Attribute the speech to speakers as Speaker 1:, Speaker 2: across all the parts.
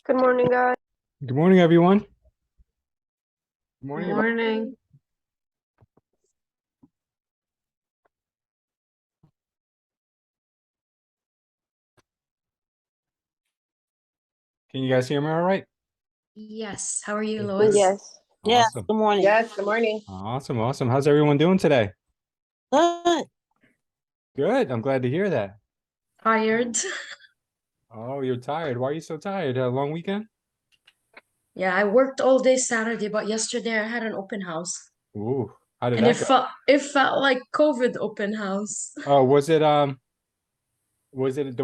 Speaker 1: Good morning, guys.
Speaker 2: Good morning, everyone. Good morning, everyone.
Speaker 3: Morning.
Speaker 2: Can you guys hear me all right?
Speaker 4: Yes. How are you,
Speaker 2: Good.
Speaker 4: Lois?
Speaker 1: Yes.
Speaker 5: Yes,
Speaker 2: Awesome.
Speaker 5: good morning.
Speaker 1: Yes, good morning.
Speaker 2: Awesome. How's everyone doing today?
Speaker 5: Good.
Speaker 2: Good. I'm glad to hear that.
Speaker 4: Tired.
Speaker 2: Oh, you're tired. Why are you so tired? A long weekend?
Speaker 4: Yeah, I worked all day Saturday, but yesterday I had an open house.
Speaker 2: Ooh, how did
Speaker 4: And
Speaker 2: that go?
Speaker 4: it felt like COVID open house.
Speaker 2: Oh, was it the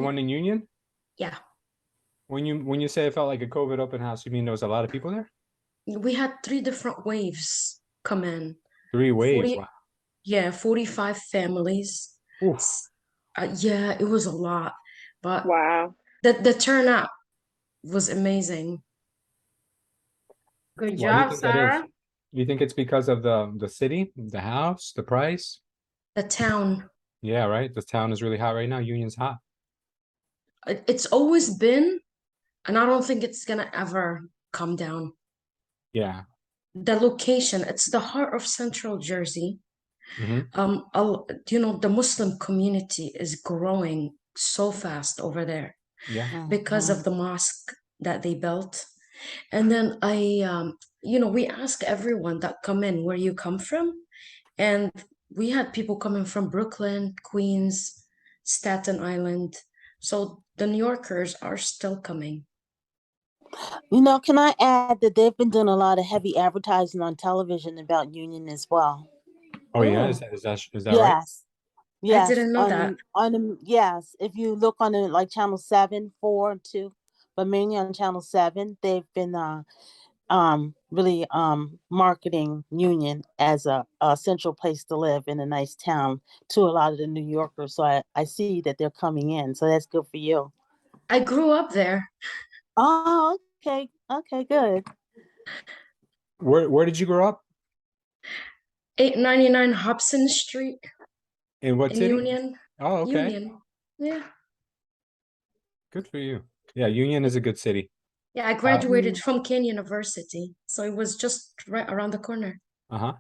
Speaker 2: one in Union?
Speaker 4: Yeah.
Speaker 2: When you say it felt like a COVID open house, you mean there was a lot of people there?
Speaker 4: We had three different waves come in.
Speaker 2: 3 waves.
Speaker 4: 40,
Speaker 2: Wow.
Speaker 4: yeah, 45 families.
Speaker 2: Ooh.
Speaker 4: Yeah, it was a lot. But
Speaker 1: Wow.
Speaker 4: the turnout was amazing.
Speaker 3: Good
Speaker 2: Why do you
Speaker 3: job,
Speaker 2: think that is?
Speaker 3: Sarah.
Speaker 2: Do you think it's because of the city, the house, the price?
Speaker 4: The town.
Speaker 2: Yeah, right. The town is really hot right now. Union's hot.
Speaker 4: It's always been, and I don't think it's gonna ever come down.
Speaker 2: Yeah.
Speaker 4: The location, it's the heart of Central Jersey.
Speaker 2: Hmm.
Speaker 4: The Muslim community is growing so fast over there
Speaker 2: Yeah.
Speaker 4: because of the mosque that they built. And then we ask everyone that come in where you come from, and we had people coming from Brooklyn, Queens, Staten Island. So the New Yorkers are still coming.
Speaker 5: Can I add that they've been doing a lot of heavy advertising on television about Union as well?
Speaker 2: Oh yeah, is
Speaker 4: Oh,
Speaker 2: that right?
Speaker 5: Yes,
Speaker 4: I
Speaker 5: yes.
Speaker 4: didn't know that.
Speaker 5: Yes. If you look on the like channel 7, 4, and 2, but mainly on channel 7, they've been really marketing Union as a central place to live in a nice town to a lot of the New Yorkers. So I see that they're coming in. So that's good for you.
Speaker 4: I grew up there.
Speaker 5: Oh, okay. Okay, good.
Speaker 2: Where did you grow up?
Speaker 4: 899 Hobson Street
Speaker 2: In what
Speaker 4: in
Speaker 2: city?
Speaker 4: Union.
Speaker 2: Oh, okay.
Speaker 4: Union. Yeah.
Speaker 2: Good for you. Yeah, Union is a good city.
Speaker 4: Yeah, I
Speaker 2: Uh,
Speaker 4: graduated from Kean University, so it was just right around the corner.
Speaker 2: uh-huh.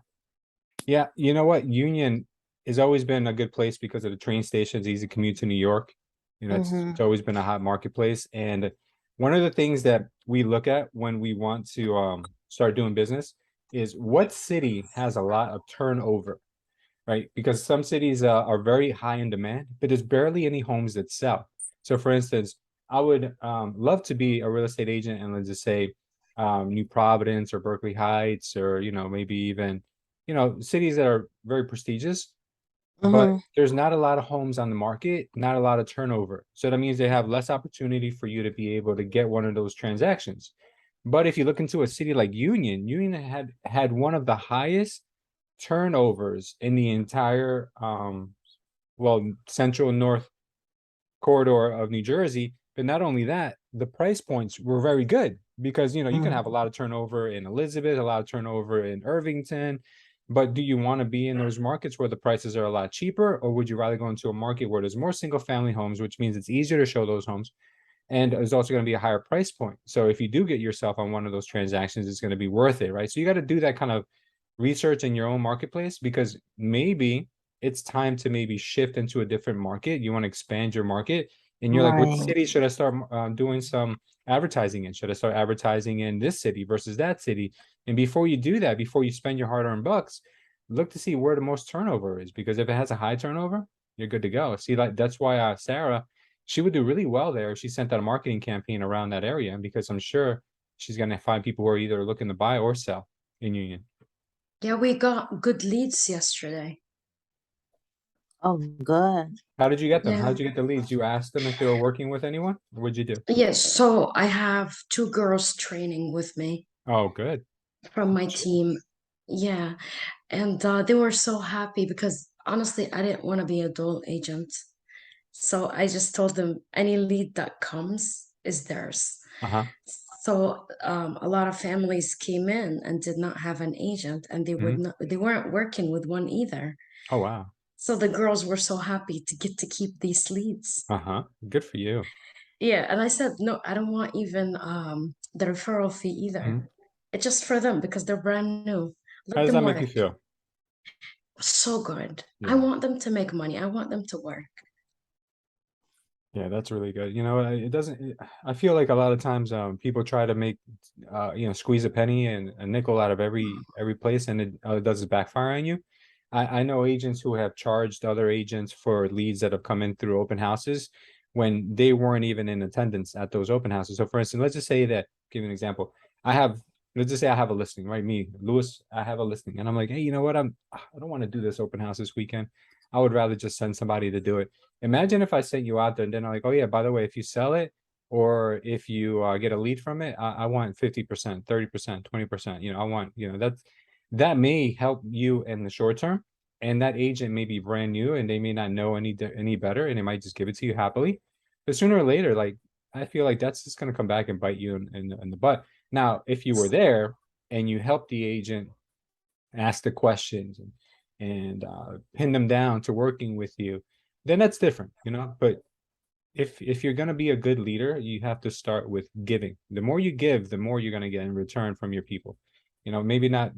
Speaker 2: Yeah, you know what? Union has always been a good place because of the train stations, easy commute to New York. It's always been a hot marketplace. And one of the things that we look at when we want to start doing business is what city has a lot of turnover, right? Because some cities are very high in demand, but there's barely any homes that sell. So, for instance, I would love to be a real estate agent and let's just say New Providence or Berkeley Heights or maybe even cities that are very prestigious, but there's not a lot of homes on the market, not a lot of turnover. So that means they have less opportunity for you to be able to get one of those transactions. But if you look into a city like Union had one of the highest turnovers in the entire central north corridor of New Jersey. But not only that, the price points were very good because you can have a lot of turnover in Elizabeth, a lot of turnover in Irvington. But do you want to be in those markets where the prices are a lot cheaper, or would you rather go into a market where there's more single family homes, which means it's easier to show those homes, and it's also going to be a higher price point. So if you do get yourself on one of those transactions, it's going to be worth it, right? So you got to do that kind of research in your own marketplace because maybe it's time to maybe shift into a different market. You want to expand your market, and you're like, which city should I start doing some advertising in? Should I start advertising in this city versus that city? And before you do that, before you spend your hard-earned bucks, look to see where the most turnover is, because if it has a high turnover, you're good to go. See, like that's why Sarah, she would do really well there if she sent out a marketing campaign around that area, because I'm sure she's going to find people who are either looking to buy or sell in Union.
Speaker 4: Yeah, we got good leads yesterday.
Speaker 5: Oh, good.
Speaker 2: How did you get them? How
Speaker 4: Yeah.
Speaker 2: did you get the leads? You asked them if they were working with anyone? Or what'd you do?
Speaker 4: Yes, so I have two girls training with me
Speaker 2: Oh, good.
Speaker 4: from my team. Yeah, and they were so happy because honestly, I didn't want to be a dual agent. So I just told them any lead that comes is theirs.
Speaker 2: Uh-huh.
Speaker 4: So a lot of families came in and did not have an agent, and
Speaker 2: Mhm.
Speaker 4: they weren't working with one either.
Speaker 2: Oh, wow.
Speaker 4: So the girls were so happy to get to keep these leads.
Speaker 2: Uh-huh. Good for you.
Speaker 4: Yeah, and I said, no, I don't want even the referral fee either.
Speaker 2: Mhm.
Speaker 4: It's just for them because they're brand new.
Speaker 2: How
Speaker 4: Let
Speaker 2: does
Speaker 4: them
Speaker 2: that make you
Speaker 4: work.
Speaker 2: feel?
Speaker 4: So good. I
Speaker 2: Yeah.
Speaker 4: want them to make money. I want them to work.
Speaker 2: Yeah, that's really good. You know, it doesn't, I feel like a lot of times, people try to make, squeeze a penny and a nickel out of every place, and it does it backfire on you. I know agents who have charged other agents for leads that have come in through open houses when they weren't even in attendance at those open houses. So for instance, let's just say that, give you an example. I have, let's just say I have a listing, right? Me, Lewis, I have a listing, and I'm like, hey, you know what? I don't want to do this open house this weekend. I would rather just send somebody to do it. Imagine if I sent you out there and then I'm like, oh yeah, by the way, if you sell it or if you get a lead from it, I want 50%, 30%, 20%. I want, that may help you in the short term. And that agent may be brand new and they may not know any better, and they might just give it to you happily. But sooner or later, like I feel like that's just gonna come back and bite you in the butt. Now, if you were there and you help the agent ask the questions and pin them down to working with you, then that's different, But if you're going to be a good leader, you have to start with giving. The more you give, the more you're going to get in return from your people. Maybe not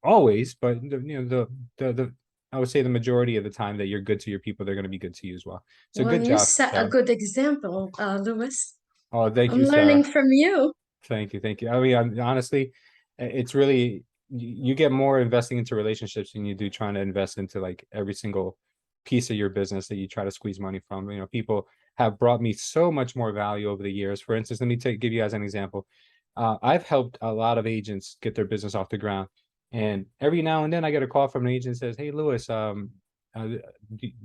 Speaker 2: always, but the I would say the majority of the time that you're good to your people, they're going to be good to you as well. So
Speaker 4: Well,
Speaker 2: good
Speaker 4: you
Speaker 2: job,
Speaker 4: set a
Speaker 2: Sarah.
Speaker 4: good example, Lewis.
Speaker 2: Oh, thank
Speaker 4: I'm
Speaker 2: you, Sarah.
Speaker 4: learning from you.
Speaker 2: Thank you, thank you. I mean, honestly, it's really you get more investing into relationships than you do trying to invest into like every single piece of your business that you try to squeeze money from. People have brought me so much more value over the years. For instance, let me give you guys an example. I've helped a lot of agents get their business off the ground, and every now and then I get a call from an agent that says, "Hey, Lewis, do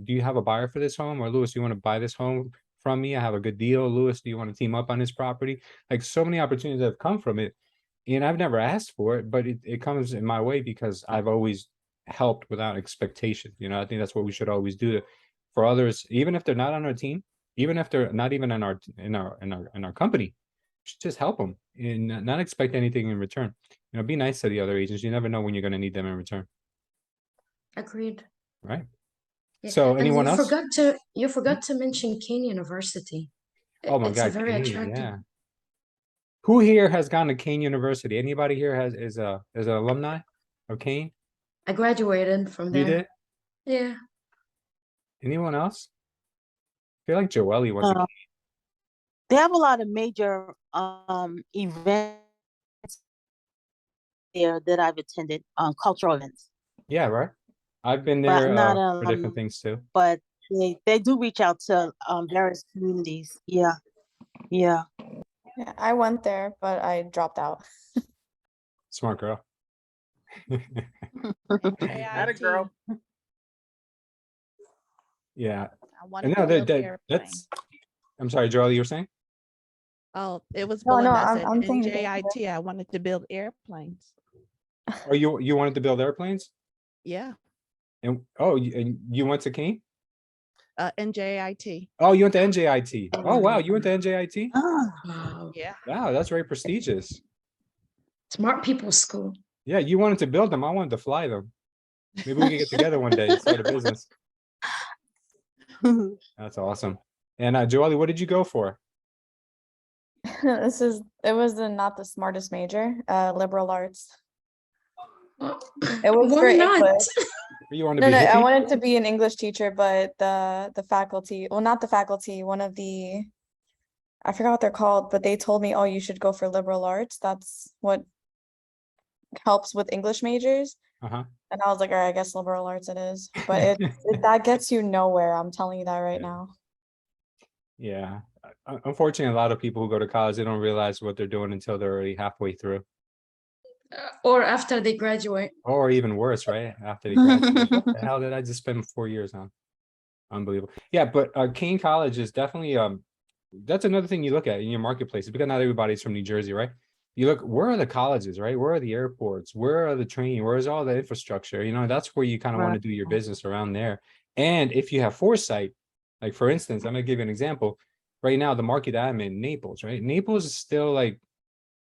Speaker 2: you have a buyer for this home?" Or, "Lewis, you want to buy this home from me? I have a good deal. Lewis, do you want to team up on this property?" Like so many opportunities have come from it, and I've never asked for it, but it comes in my way because I've always helped without expectation. I think that's what we should always do for others, even if they're not on our team, even if they're not even in our company. Just help them and not expect anything in return. Be nice to the other agents. You never know when you're going to need them in return,
Speaker 4: Agreed.
Speaker 2: right?
Speaker 4: Yeah.
Speaker 2: So
Speaker 4: And
Speaker 2: anyone else?
Speaker 4: you forgot to mention Kane University.
Speaker 2: Oh my
Speaker 4: It's a
Speaker 2: God,
Speaker 4: very
Speaker 2: Kane,
Speaker 4: attractive.
Speaker 2: yeah. Who here has gone to Kane University? Anybody here is an alumni of Kane?
Speaker 4: I graduated from
Speaker 2: You
Speaker 4: there.
Speaker 2: did?
Speaker 4: Yeah.
Speaker 2: Anyone else? I feel like Joelle went to
Speaker 5: Uh, they have a lot of major events there that I've attended, cultural events,
Speaker 2: Yeah, right. I've been
Speaker 5: but
Speaker 2: there
Speaker 5: I'm not
Speaker 2: for different things too.
Speaker 5: but they do reach out to various communities. Yeah, yeah.
Speaker 1: Yeah, I went there, but I dropped out.
Speaker 2: Smart girl.
Speaker 5: Atta girl.
Speaker 2: Yeah.
Speaker 3: I wanted
Speaker 2: No,
Speaker 3: to build
Speaker 2: that's
Speaker 3: airplanes.
Speaker 2: I'm sorry, Joelle, you were saying?
Speaker 3: Oh, it was
Speaker 1: No,
Speaker 3: Belinda. I
Speaker 1: I'm
Speaker 3: said
Speaker 1: saying thank you.
Speaker 3: NJIT. I wanted to build airplanes.
Speaker 2: Or you wanted to build airplanes?
Speaker 3: Yeah.
Speaker 2: And and you went to Kane?
Speaker 3: NJIT.
Speaker 2: Oh, you went to NJIT. Oh wow, you went to NJIT?
Speaker 5: Ah,
Speaker 4: Wow.
Speaker 3: Yeah.
Speaker 2: Wow, that's very prestigious.
Speaker 4: Smart people school.
Speaker 2: Yeah, you wanted to build them. I wanted to fly them. Maybe we could get together one day and start a business. That's awesome. And Joelle, what did you go for?
Speaker 1: It was not the smartest major, liberal arts. It was
Speaker 4: Why
Speaker 1: for
Speaker 4: not?
Speaker 1: English.
Speaker 2: You wanted
Speaker 1: No,
Speaker 2: to be
Speaker 1: I
Speaker 2: hippie?
Speaker 1: wanted to be an English teacher, but the faculty, well, not the faculty, one of the, I forgot what they're called, but they told me, oh, you should go for liberal arts. That's what helps with English majors.
Speaker 2: Uh-huh.
Speaker 1: And I was like, all right, I guess liberal arts it is. But that gets you nowhere. I'm telling you that right
Speaker 2: Yeah.
Speaker 1: now.
Speaker 2: Yeah. Unfortunately, a lot of people who go to college, they don't realize what they're doing until they're already halfway through.
Speaker 4: Or after they graduate.
Speaker 2: Or even worse, right? After they graduate. What the hell did I just spend 4 years on? Unbelievable. Yeah, but Kane College is definitely that's another thing you look at in your marketplace, because not everybody's from New Jersey, right? You look, where are the colleges, right? Where are the airports? Where are the training? Where's all the infrastructure? That's where you kind of want to do your business, around there. And if you have foresight, like for instance, I'm gonna give you an example. Right now, the market I'm in, Naples, right? Naples is still like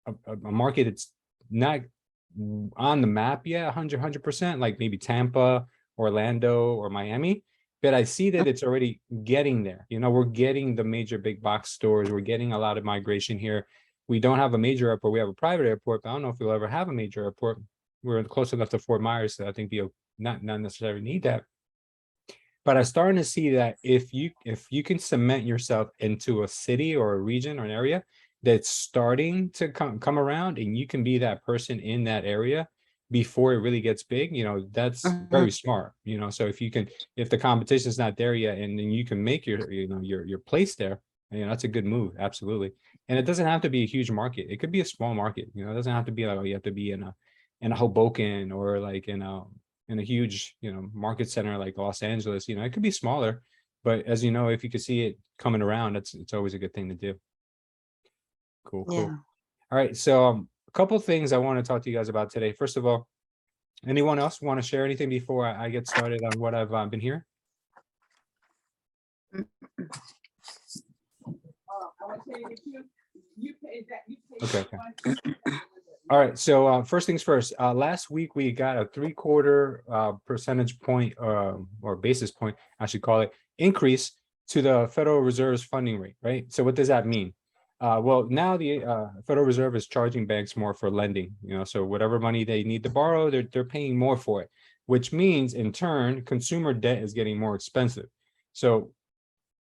Speaker 2: a market that's not on the map yet, 100%, like maybe Tampa, Orlando, or Miami. but I see that it's already getting there. You know, we're getting the major big box stores. We're getting a lot of migration here. We don't have a major airport. We have a private airport, but I don't know if we'll ever have a major airport. We're close enough to Fort Myers, so I think we'll not necessarily need that. But I'm starting to see that if you can cement yourself into a city or a region or an area that's starting to come around, and you can be that person in that area before it really gets big, you know, that's very smart, you know. So if the competition's not there yet, and then you can make your place there, you know, that's a good move, absolutely. And it doesn't have to be a huge market. It could be a small market, you know. It doesn't have to be like, oh, you have to be in a Hoboken or like in a huge, you know, market center like Los Angeles. You know, it could be smaller, but as you know, if you could see it coming around, it's always a good thing to do. Cool.
Speaker 5: Yeah.
Speaker 2: All right, so a couple things I want to talk to you guys about today. First of all, anyone else want to share anything before I get started on what I've been hearing? Okay. All right, so first things first, last week we got a 3/4 percentage point or basis point, I should call it, increase to the Federal Reserve's funding rate, right? So what does that mean? Well, now the Federal Reserve is charging banks more for lending, you know, so whatever money they need to borrow, they're paying more for it, which means in turn, consumer debt is getting more expensive. So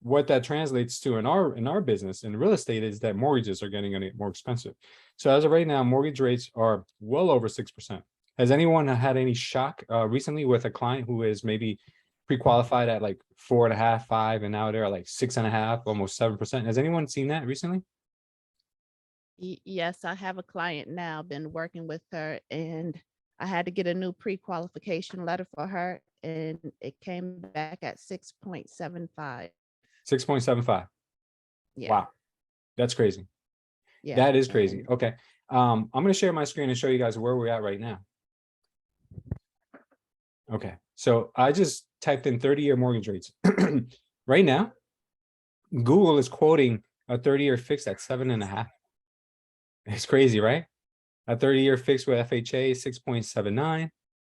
Speaker 2: what that translates to in our business in real estate is that mortgages are getting more expensive. So as of right now, mortgage rates are well over 6%. Has anyone had any shock recently with a client who is maybe pre-qualified at like 4.5, 5, and now they're like 6.5, almost 7%? Has anyone seen that recently?
Speaker 3: Yes, I have a client now, been working with her, and I had to get a new pre-qualification letter for her, and it came back at 6.75.
Speaker 2: 6.75.
Speaker 3: Yeah.
Speaker 2: Wow, that's crazy.
Speaker 3: Yeah.
Speaker 2: That is crazy.
Speaker 3: and-
Speaker 2: Okay, I'm going to share my screen and show you guys where we're at right now. Okay, so I just typed in 30-year mortgage rates. Right now, Google is quoting a 30-year fixed at 7.5. It's crazy, right? A 30-year fixed with FHA 6.79,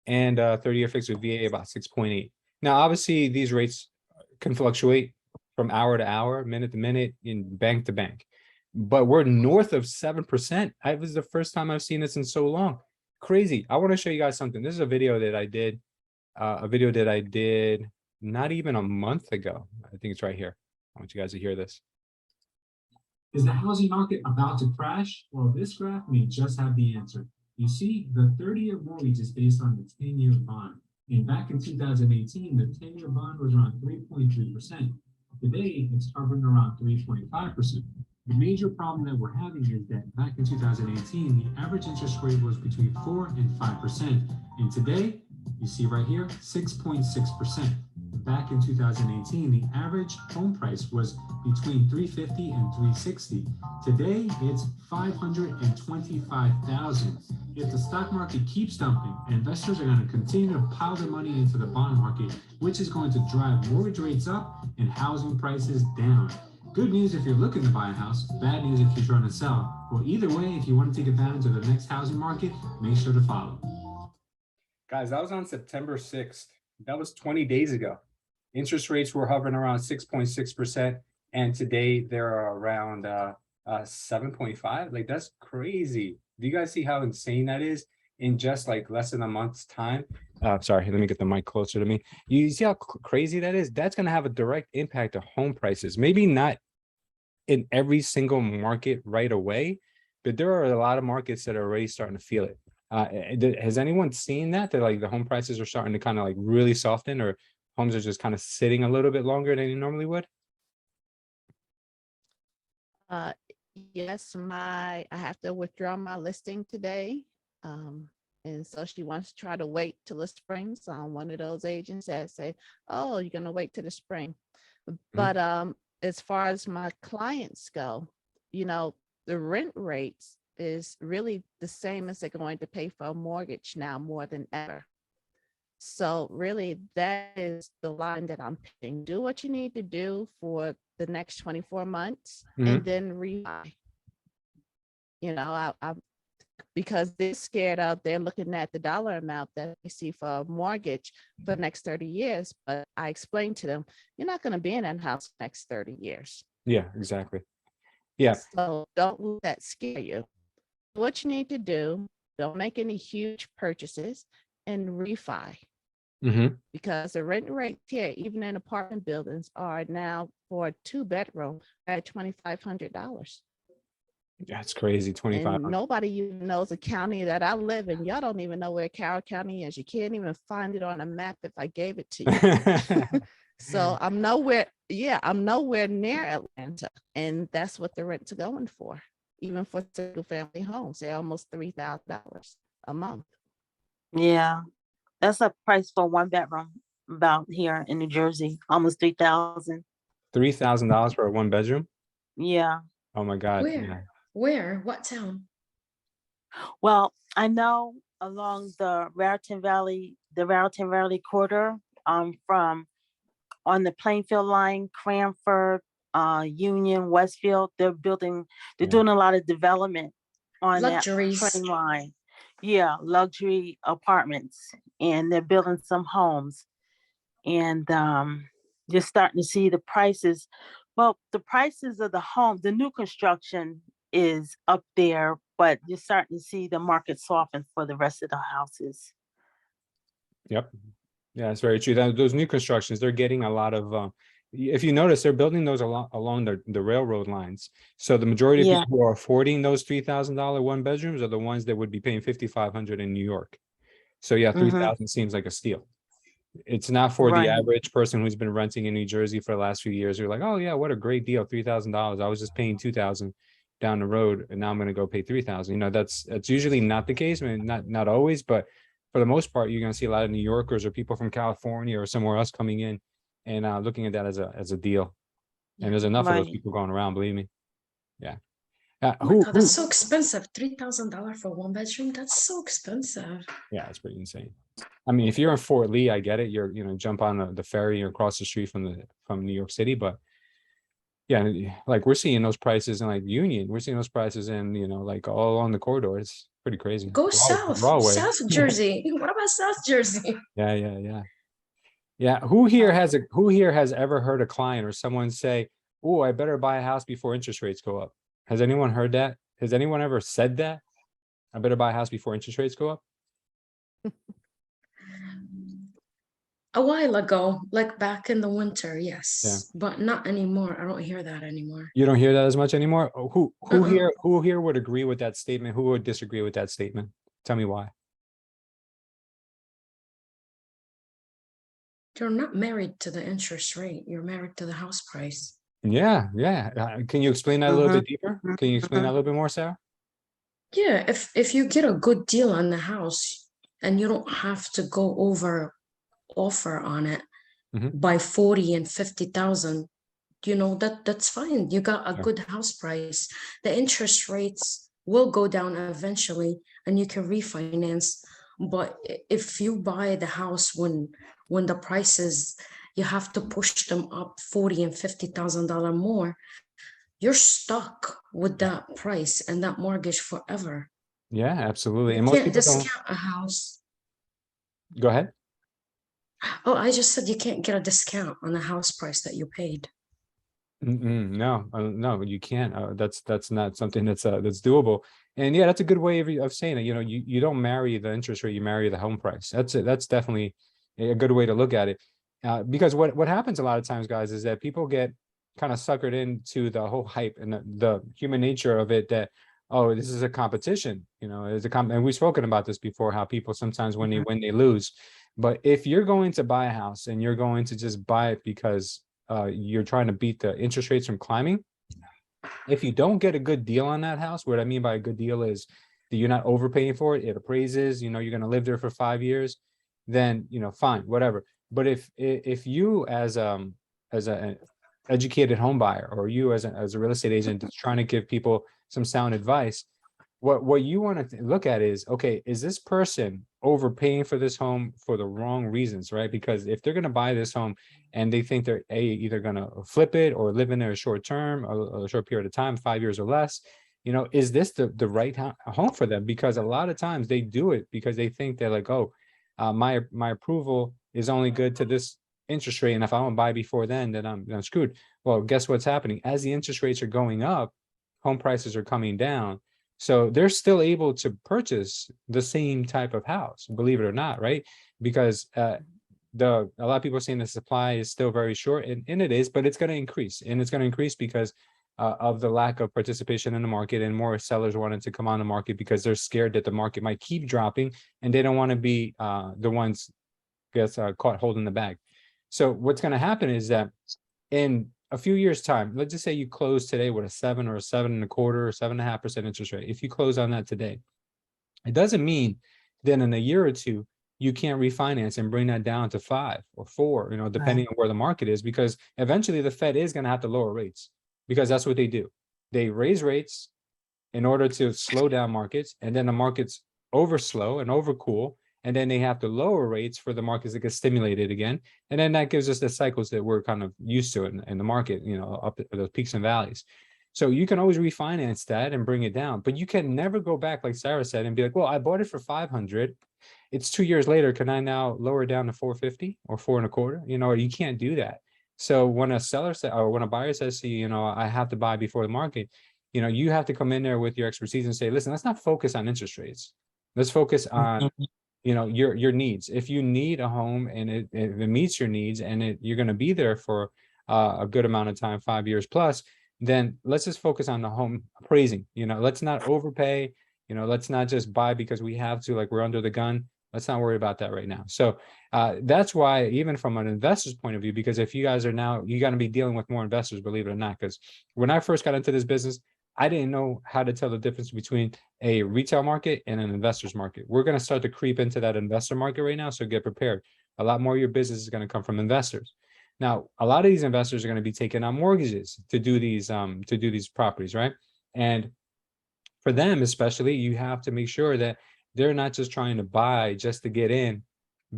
Speaker 2: and a 30-year fixed with VA about 6.8. Now, obviously, these rates can fluctuate from hour to hour, minute to minute, in bank to bank, but we're north of 7%. It was the first time I've seen this in so long. Crazy. I want to show you guys something. This is a video that I did. Not even a month ago. I think it's right here. I want you guys to hear this.
Speaker 6: Is the housing market about to crash? Well, this graph may just have the answer. You see, the 30-year mortgage is based on the 10-year bond. And back in 2018, the 10-year bond was around 3.3%. Today, it's hovering around 3.5%. The major problem that we're having is that back in 2018, the average interest rate was between 4 and 5%. And today, you see right here, 6.6%. Back in 2018, the average home price was between $350,000 and $360,000. Today, it's $525,000. If the stock market keeps dumping, investors are going to continue to pile their money into the bond market, which is going to drive mortgage rates up and housing prices down. Good news if you're looking to buy a house, bad news if you're trying to sell. Well, either way, if you want to take advantage of the next housing market, make sure to follow.
Speaker 2: Guys, that was on September 6th. That was 20 days ago. Interest rates were hovering around 6.6%, and today they're around 7.5. Like, that's crazy. Do you guys see how insane that is in just like less than a month's time? Sorry, let me get the mic closer to me. You see how crazy that is? That's going to have a direct impact on home prices. Maybe not in every single market right away, but there are a lot of markets that are already starting to feel it. Has anyone seen that like the home prices are starting to kind of like really soften, or homes are just kind of sitting a little bit longer than you normally would?
Speaker 3: Yes, I have to withdraw my listing today. And so she wants to try to wait till the spring. So I'm one of those agents that say, oh, you're going to wait till the spring. But as far as my clients go, you know, the rent rates is really the same as they're going to pay for a mortgage now more than ever. So really, that is the line that I'm picking. Do what you need to do for the next 24 months and then rebuy. You know, because they're scared out there looking at the dollar amount that they see for a mortgage for the next 30 years. But I explained to them, you're not going to be in that house the next 30 years.
Speaker 2: Yeah, exactly. Yeah.
Speaker 3: So don't let that scare you. What you need to do, don't make any huge purchases and refi,
Speaker 2: Hmm.
Speaker 3: because the rent rates here, even in apartment buildings, are now for a 2-bedroom at $2,500.
Speaker 2: That's crazy. 25.
Speaker 3: And nobody even knows the county that I live in. Y'all don't even know where Carroll County is. You can't even find it on a map if I gave it to you. So I'm nowhere near Atlanta. And that's what the rents are going for. Even for single family homes, they're almost $3,000 a month.
Speaker 5: Yeah, that's a price for 1 bedroom about here in New Jersey, almost 3,000.
Speaker 2: $3,000 for a 1 bedroom.
Speaker 5: Yeah.
Speaker 2: Oh my God.
Speaker 4: Where?
Speaker 2: Yeah.
Speaker 4: Where? What town?
Speaker 5: Well, I know along the Raritan Valley corridor, from on the Plainfield line, Cranford, Union, Westfield, they're
Speaker 2: Yeah.
Speaker 5: doing a lot of development on that
Speaker 4: Luxuries.
Speaker 5: train line. Yeah, luxury apartments, and they're building some homes, and you're starting to see the prices. Well, the prices of the new construction is up there, but you're starting to see the market soften for the rest of the houses.
Speaker 2: Yep. Yeah, it's very true. Those new constructions, they're getting a lot of, if you notice, they're building those along the railroad lines. So the majority of
Speaker 5: Yeah.
Speaker 2: people who are affording those $3,000 1 bedrooms are the ones that would be paying $5,500 in New York. So yeah, 3,000 seems like a steal. It's not for the
Speaker 5: Right.
Speaker 2: average person who's been renting in New Jersey for the last few years. You're like, oh yeah, what a great deal, $3,000. I was just paying $2,000 down the road, and now I'm going to go pay $3,000. You know, that's usually not the case. I mean, not always, but for the most part, you're going to see a lot of New Yorkers or people from California or somewhere else coming in and looking at that as a deal. And there's enough of those
Speaker 5: Right.
Speaker 2: people going around, believe me. Yeah.
Speaker 4: Oh my
Speaker 2: Who?
Speaker 4: God, that's so expensive. $3,000 for 1 bedroom. That's so expensive.
Speaker 2: Yeah, it's pretty insane. I mean, if you're in Fort Lee, I get it. You're, jump on the ferry or across the street from New York City, but yeah, like we're seeing those prices in like Union. We're seeing those prices in, like all along the corridor. It's pretty crazy.
Speaker 4: Go south,
Speaker 2: Broadway.
Speaker 4: South Jersey. What about South Jersey?
Speaker 2: Yeah. Yeah. Who here has ever heard a client or someone say, "Oh, I better buy a house before interest rates go up"? Has anyone heard that? Has anyone ever said that? I better buy a house before interest rates go up?
Speaker 4: A while ago, like back in the winter, yes, but not anymore. I don't hear that anymore.
Speaker 2: You don't hear that as much anymore? Oh, who
Speaker 4: Uh-uh.
Speaker 2: here would agree with that statement? Who would disagree with that statement? Tell me why.
Speaker 4: You're not married to the interest rate. You're married to the house price.
Speaker 2: Yeah. Can you explain that a little bit deeper? Can you explain that a little bit more, Sarah?
Speaker 4: Yeah, if you get a good deal on the house and you don't have to go over offer on it by 40 and 50,000, that's fine. You got a good house price. The interest rates will go down eventually and you can refinance. But if you buy the house when the prices, you have to push them up 40 and $50,000 more, you're stuck with that price and that mortgage forever.
Speaker 2: Yeah, absolutely.
Speaker 4: You
Speaker 2: And most
Speaker 4: can't
Speaker 2: people don't.
Speaker 4: discount a house.
Speaker 2: Go ahead.
Speaker 4: Oh, I just said you can't get a discount on the house price that you paid.
Speaker 2: No, you can't. That's not something that's doable. And yeah, that's a good way of saying it. You don't marry the interest rate, you marry the home price. That's it. That's definitely a good way to look at it. Because what happens a lot of times, guys, is that people get kind of suckered into the whole hype and the human nature of it, that, oh, this is a competition, it's and we've spoken about this before, how people sometimes when they lose. But if you're going to buy a house and you're going to just buy it because you're trying to beat the interest rates from climbing, if you don't get a good deal on that house, what I mean by a good deal is that you're not overpaying for it, it appraises, you're going to live there for 5 years, then fine, whatever. But if you as an educated home buyer, or you as a real estate agent that's trying to give people some sound advice, what you want to look at is, okay, is this person overpaying for this home for the wrong reasons, right? Because if they're going to buy this home and they think they're either going to flip it or live in there a short term, a short period of time, 5 years or less, is this the right home for them? Because a lot of times they do it because they think they're like, oh, my approval is only good to this interest rate, and if I don't buy before then I'm screwed. Well, guess what's happening? As the interest rates are going up, home prices are coming down. So they're still able to purchase the same type of house, believe it or not, right? Because a lot of people are saying the supply is still very short, and it is, but it's going to increase, and it's going to increase because of the lack of participation in the market, and more sellers wanted to come on the market because they're scared that the market might keep dropping, and they don't want to be the ones gets caught holding the bag. So what's going to happen is that in a few years' time, let's just say you close today with a 7 or a 7.25 or 7.5% interest rate. If you close on that today, it doesn't mean then in a year or two you can't refinance and bring that down to 5 or 4, depending on where the market is, because eventually the Fed is going to have to lower rates, because that's what they do. They raise rates in order to slow down markets, and then the markets overslow and overcool, and then they have to lower rates for the markets to get stimulated again, and then that gives us the cycles that we're kind of used to in the market, up the peaks and valleys. So you can always refinance that and bring it down, but you can never go back, like Sarah said, and be like, well, I bought it for 500. It's 2 years later. Can I now lower it down to 450 or 4.25? You can't do that. So when a seller says, or when a buyer says to you, I have to buy before the market, you have to come in there with your expertise and say, listen, let's not focus on interest rates. Let's focus on, your needs. If you need a home and it meets your needs, and you're going to be there for a good amount of time, 5 years plus, then let's just focus on the home appraising. Let's not overpay. Let's not just buy because we have to, like we're under the gun. Let's not worry about that right now. So that's why, even from an investor's point of view, because if you guys are now, you're going to be dealing with more investors, believe it or not, because when I first got into this business, I didn't know how to tell the difference between a retail market and an investor's market. We're going to start to creep into that investor market right now, so get prepared. A lot more of your business is going to come from investors. Now, a lot of these investors are going to be taking on mortgages to do these properties, right? And for them especially, you have to make sure that they're not just trying to buy just to get in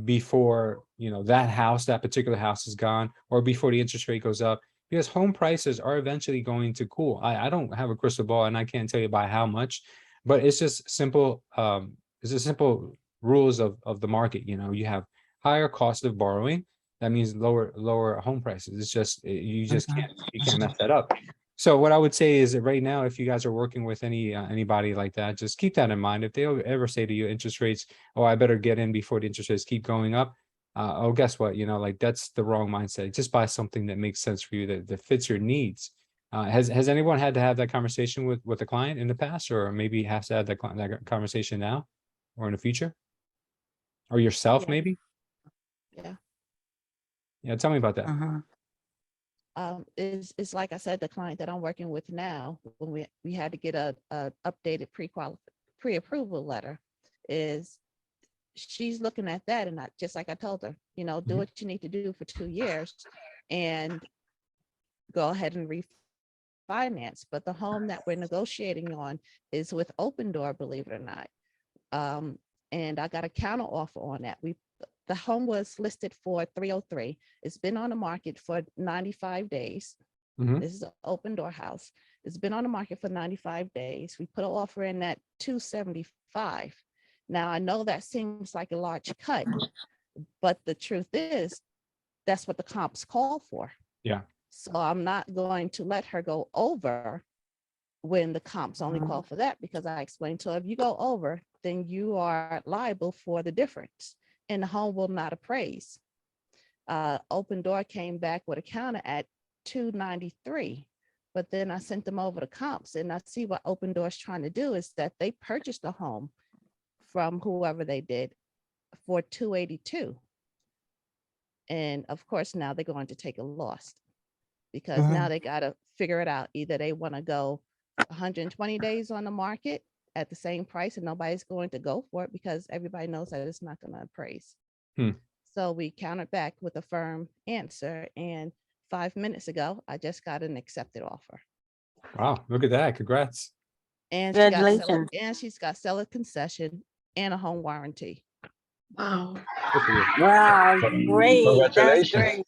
Speaker 2: before that particular house is gone, or before the interest rate goes up, because home prices are eventually going to cool. I don't have a crystal ball, and I can't tell you by how much, but it's just simple. It's just simple rules of the market. You have higher cost of borrowing. That means lower home prices. It's just, you just can't mess that up. So what I would say is that right now, if you guys are working with anybody like that, just keep that in mind. If they ever say to you interest rates, oh, I better get in before the interest rates keep going up. Oh, guess what? Like, that's the wrong mindset. Just buy something that makes sense for you, that fits your needs. Has anyone had to have that conversation with a client in the past, or maybe has to have that conversation now or in the future? Or yourself,
Speaker 3: Yeah.
Speaker 2: maybe? Yeah, tell me about that.
Speaker 3: It's like I said, the client that I'm working with now, when we had to get a updated pre-approval letter, is she's looking at that, and just like I told her, do what you need to do for 2 years and go ahead and refinance. But the home that we're negotiating on is with Open Door, believe it or not. And I got a counter offer on that. The home was listed for 303. It's been on the market for 95 days. This is an Open Door house. It's been on the market for 95 days. We put an offer in at 275. Now, I know that seems like a large cut, but the truth is, that's what the comps call for.
Speaker 2: Yeah.
Speaker 3: So I'm not going to let her go over when the comps only call for that, because I explained to her, if you go over, then you are liable for the difference, and the home will not appraise. Open Door came back with a counter at 293, but then I sent them over the comps, and I see what Open Door is trying to do is that they purchased a home from whoever they did for 282. And of course, now they're going to take a loss, because now they got to figure it out. Either they want to go 120 days on the market at the same price, and nobody's going to go for it because everybody knows that it's not going to appraise. So we countered back with a firm answer, and 5 minutes ago, I just got an accepted offer.
Speaker 2: Wow, look at that. Congrats.
Speaker 3: And
Speaker 5: Congratulations.
Speaker 3: she's got seller concession and a home warranty.
Speaker 4: Wow.
Speaker 2: Good for you.
Speaker 5: Wow, great. That's
Speaker 7: Congratulations.
Speaker 5: great.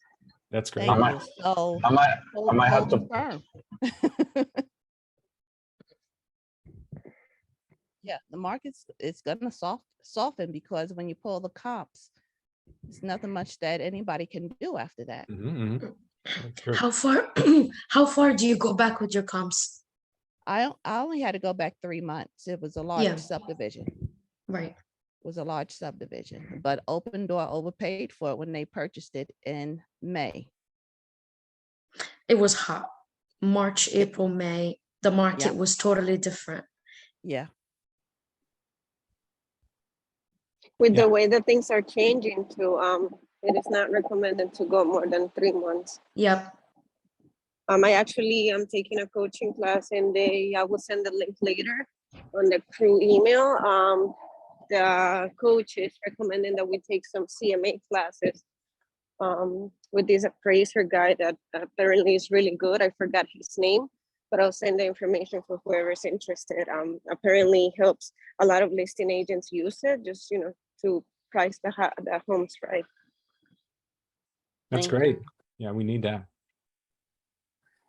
Speaker 2: That's great.
Speaker 3: Thank
Speaker 7: I
Speaker 3: you. So
Speaker 7: I might have
Speaker 3: hold
Speaker 7: to
Speaker 3: the firm. Yeah, the market's it's gonna soften because when you pull the comps, it's nothing much that anybody can do after that.
Speaker 2: That's true.
Speaker 4: How far how far do you go back with your comps?
Speaker 3: I only had to go back 3 months. It was a large
Speaker 4: Yeah.
Speaker 3: subdivision.
Speaker 4: Right.
Speaker 3: Was a large subdivision, but Open Door overpaid for it when they purchased it in May.
Speaker 4: It was hot. March, April, May. The market
Speaker 3: Yeah.
Speaker 4: was totally different.
Speaker 3: Yeah.
Speaker 7: With
Speaker 2: Yeah.
Speaker 7: the way that things are changing too, it is not recommended to go more than 3 months.
Speaker 4: Yep.
Speaker 7: I actually am taking a coaching class, and I will send the link later on the crew email. The coach is recommending that we take some CMA classes with this appraiser guy that apparently is really good. I forgot his name, but I'll send the information for whoever's interested. Apparently helps a lot of listing agents use it, just, you know, to price the homes right.
Speaker 2: That's
Speaker 5: Thank you.
Speaker 2: great. Yeah, we need that.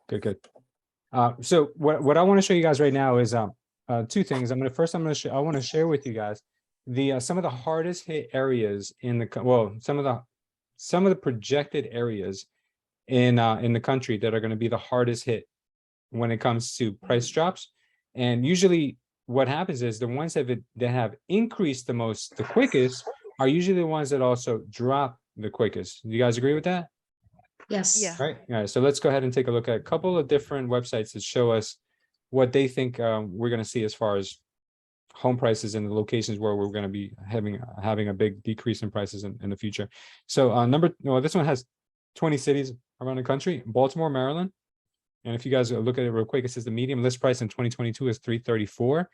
Speaker 2: Good. So what I want to show you guys right now is two things. I want to share with you guys the some of the hardest hit areas in the some of the projected areas in the country that are going to be the hardest hit when it comes to price drops. And usually what happens is the ones that have increased the quickest are usually the ones that also drop the quickest. Do you guys agree with that?
Speaker 4: Yes.
Speaker 3: Yeah.
Speaker 2: Right. All right. So let's go ahead and take a look at a couple of different websites that show us what they think we're going to see as far as home prices in the locations where we're going to be having a big decrease in prices in the future. So this one has 20 cities around the country. Baltimore, Maryland. And if you guys look at it real quick, it says the median list price in 2022 is $334.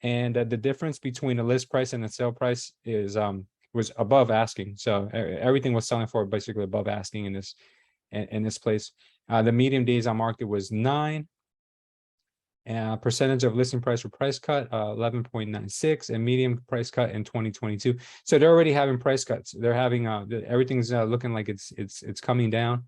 Speaker 2: And the difference between a list price and a sale price is was above asking. So everything was selling for basically above asking in this place. The median days on market was 9. Percentage of listing price for price cut 11.96, and median price cut in 2022. So they're already having price cuts. They're having everything's looking like it's coming down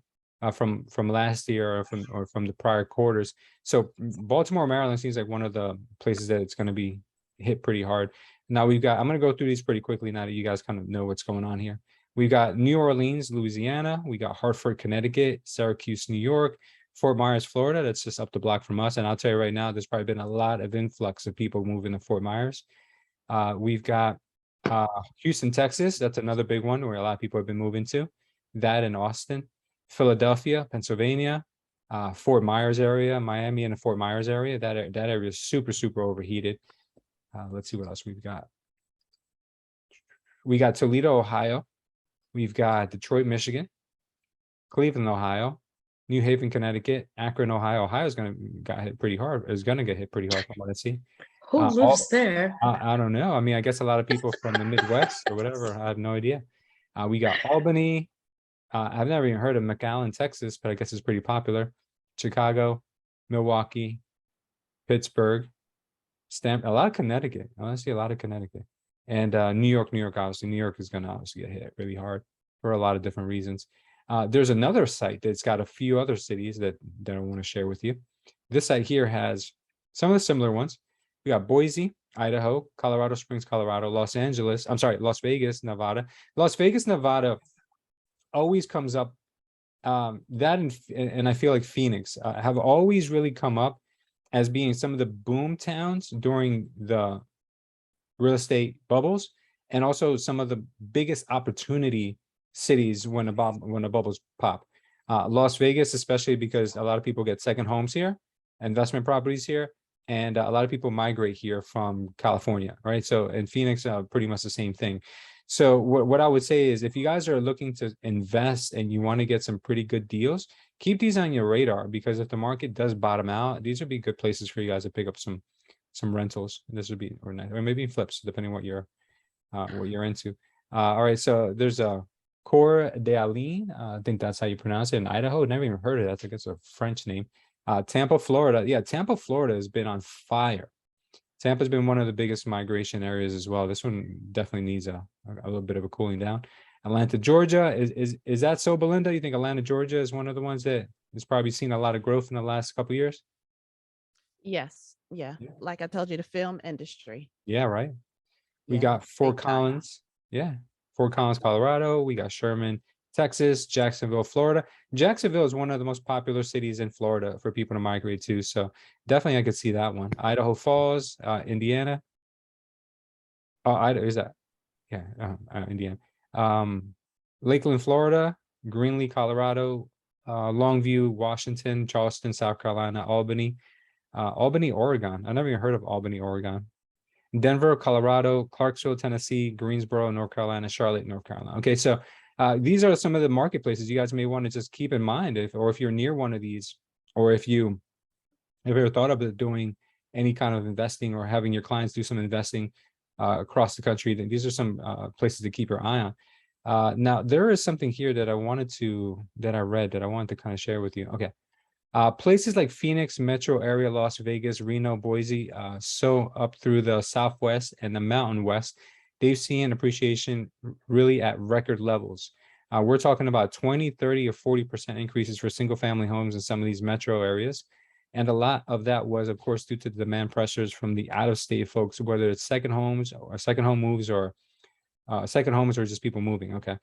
Speaker 2: from last year or from the prior quarters. So Baltimore, Maryland seems like one of the places that it's going to be hit pretty hard. Now I'm going to go through these pretty quickly now that you guys kind of know what's going on here. We got New Orleans, Louisiana. We got Hartford, Connecticut, Syracuse, New York, Fort Myers, Florida. That's just up the block from us. And I'll tell you right now, there's probably been a lot of influx of people moving to Fort Myers. We've got Houston, Texas. That's another big one where a lot of people have been moving to. That in Austin, Philadelphia, Pennsylvania, Fort Myers area, Miami and the Fort Myers area. That area is super, super overheated. Let's see what else we've got. We got Toledo, Ohio. We've got Detroit, Michigan, Cleveland, Ohio, New Haven, Connecticut, Akron, Ohio. Ohio's going to get hit pretty hard. Is going to get hit pretty hard from what I see.
Speaker 4: Who lives there?
Speaker 2: I don't know. I mean, I guess a lot of people from the Midwest or whatever. I have no idea. We got Albany. I've never even heard of McAllen, Texas, but I guess it's pretty popular. Chicago, Milwaukee, Pittsburgh, a lot of Connecticut. Honestly, a lot of Connecticut. And New York, obviously. New York is going to obviously get hit really hard for a lot of different reasons. There's another site that's got a few other cities that I want to share with you. This site here has some of the similar ones. We got Boise, Idaho, Colorado Springs, Colorado, Las Vegas, Nevada. Las Vegas, Nevada always comes up. And I feel like Phoenix have always really come up as being some of the boom towns during the real estate bubbles, and also some of the biggest opportunity cities when the bubbles pop. Las Vegas, especially because a lot of people get second homes here, investment properties here, and a lot of people migrate here from California, right? So in Phoenix, pretty much the same thing. So what I would say is if you guys are looking to invest and you want to get some pretty good deals, keep these on your radar, because if the market does bottom out, these would be good places for you guys to pick up some rentals. This would be, or maybe flips, depending what you're into. All right, so there's a Coeur d'Alene. I think that's how you pronounce it in Idaho. Never even heard of that. I think it's a French name. Tampa, Florida. Yeah, Tampa, Florida has been on fire. Tampa's been one of the biggest migration areas as well. This one definitely needs a little bit of a cooling down. Atlanta, Georgia. Is that so, Belinda? You think Atlanta, Georgia is one of the ones that has probably seen a lot of growth in the last couple of years?
Speaker 3: Yes, Yeah,
Speaker 2: Yeah.
Speaker 3: like I told you, the film industry.
Speaker 2: Yeah, right. We
Speaker 3: Yeah,
Speaker 2: got Fort
Speaker 3: big time.
Speaker 2: Collins. Yeah. Fort Collins, Colorado. We got Sherman, Texas, Jacksonville, Florida. Jacksonville is one of the most popular cities in Florida for people to migrate to. So definitely I could see that one. Idaho Falls, Indiana. Oh, Idaho is that? Yeah, Indiana. Lakeland, Florida, Greenlee, Colorado, Longview, Washington, Charleston, South Carolina, Albany, Albany, Oregon. I never even heard of Albany, Oregon. Denver, Colorado, Clarksville, Tennessee, Greensboro, North Carolina, Charlotte, North Carolina. Okay, so these are some of the marketplaces you guys may want to just keep in mind if you're near one of these, or if you have ever thought of doing any kind of investing or having your clients do some investing across the country, then these are some places to keep your eye on. Now, there is something here that I read that I wanted to kind of share with you. Okay. Places like Phoenix, metro area, Las Vegas, Reno, Boise, so up through the Southwest and the Mountain West, they've seen appreciation really at record levels. We're talking about 20, 30, or 40% increases for single family homes in some of these metro areas. And a lot of that was, of course, due to the demand pressures from the out-of-state folks, whether it's second homes or second home moves or second homes or just people moving. Okay.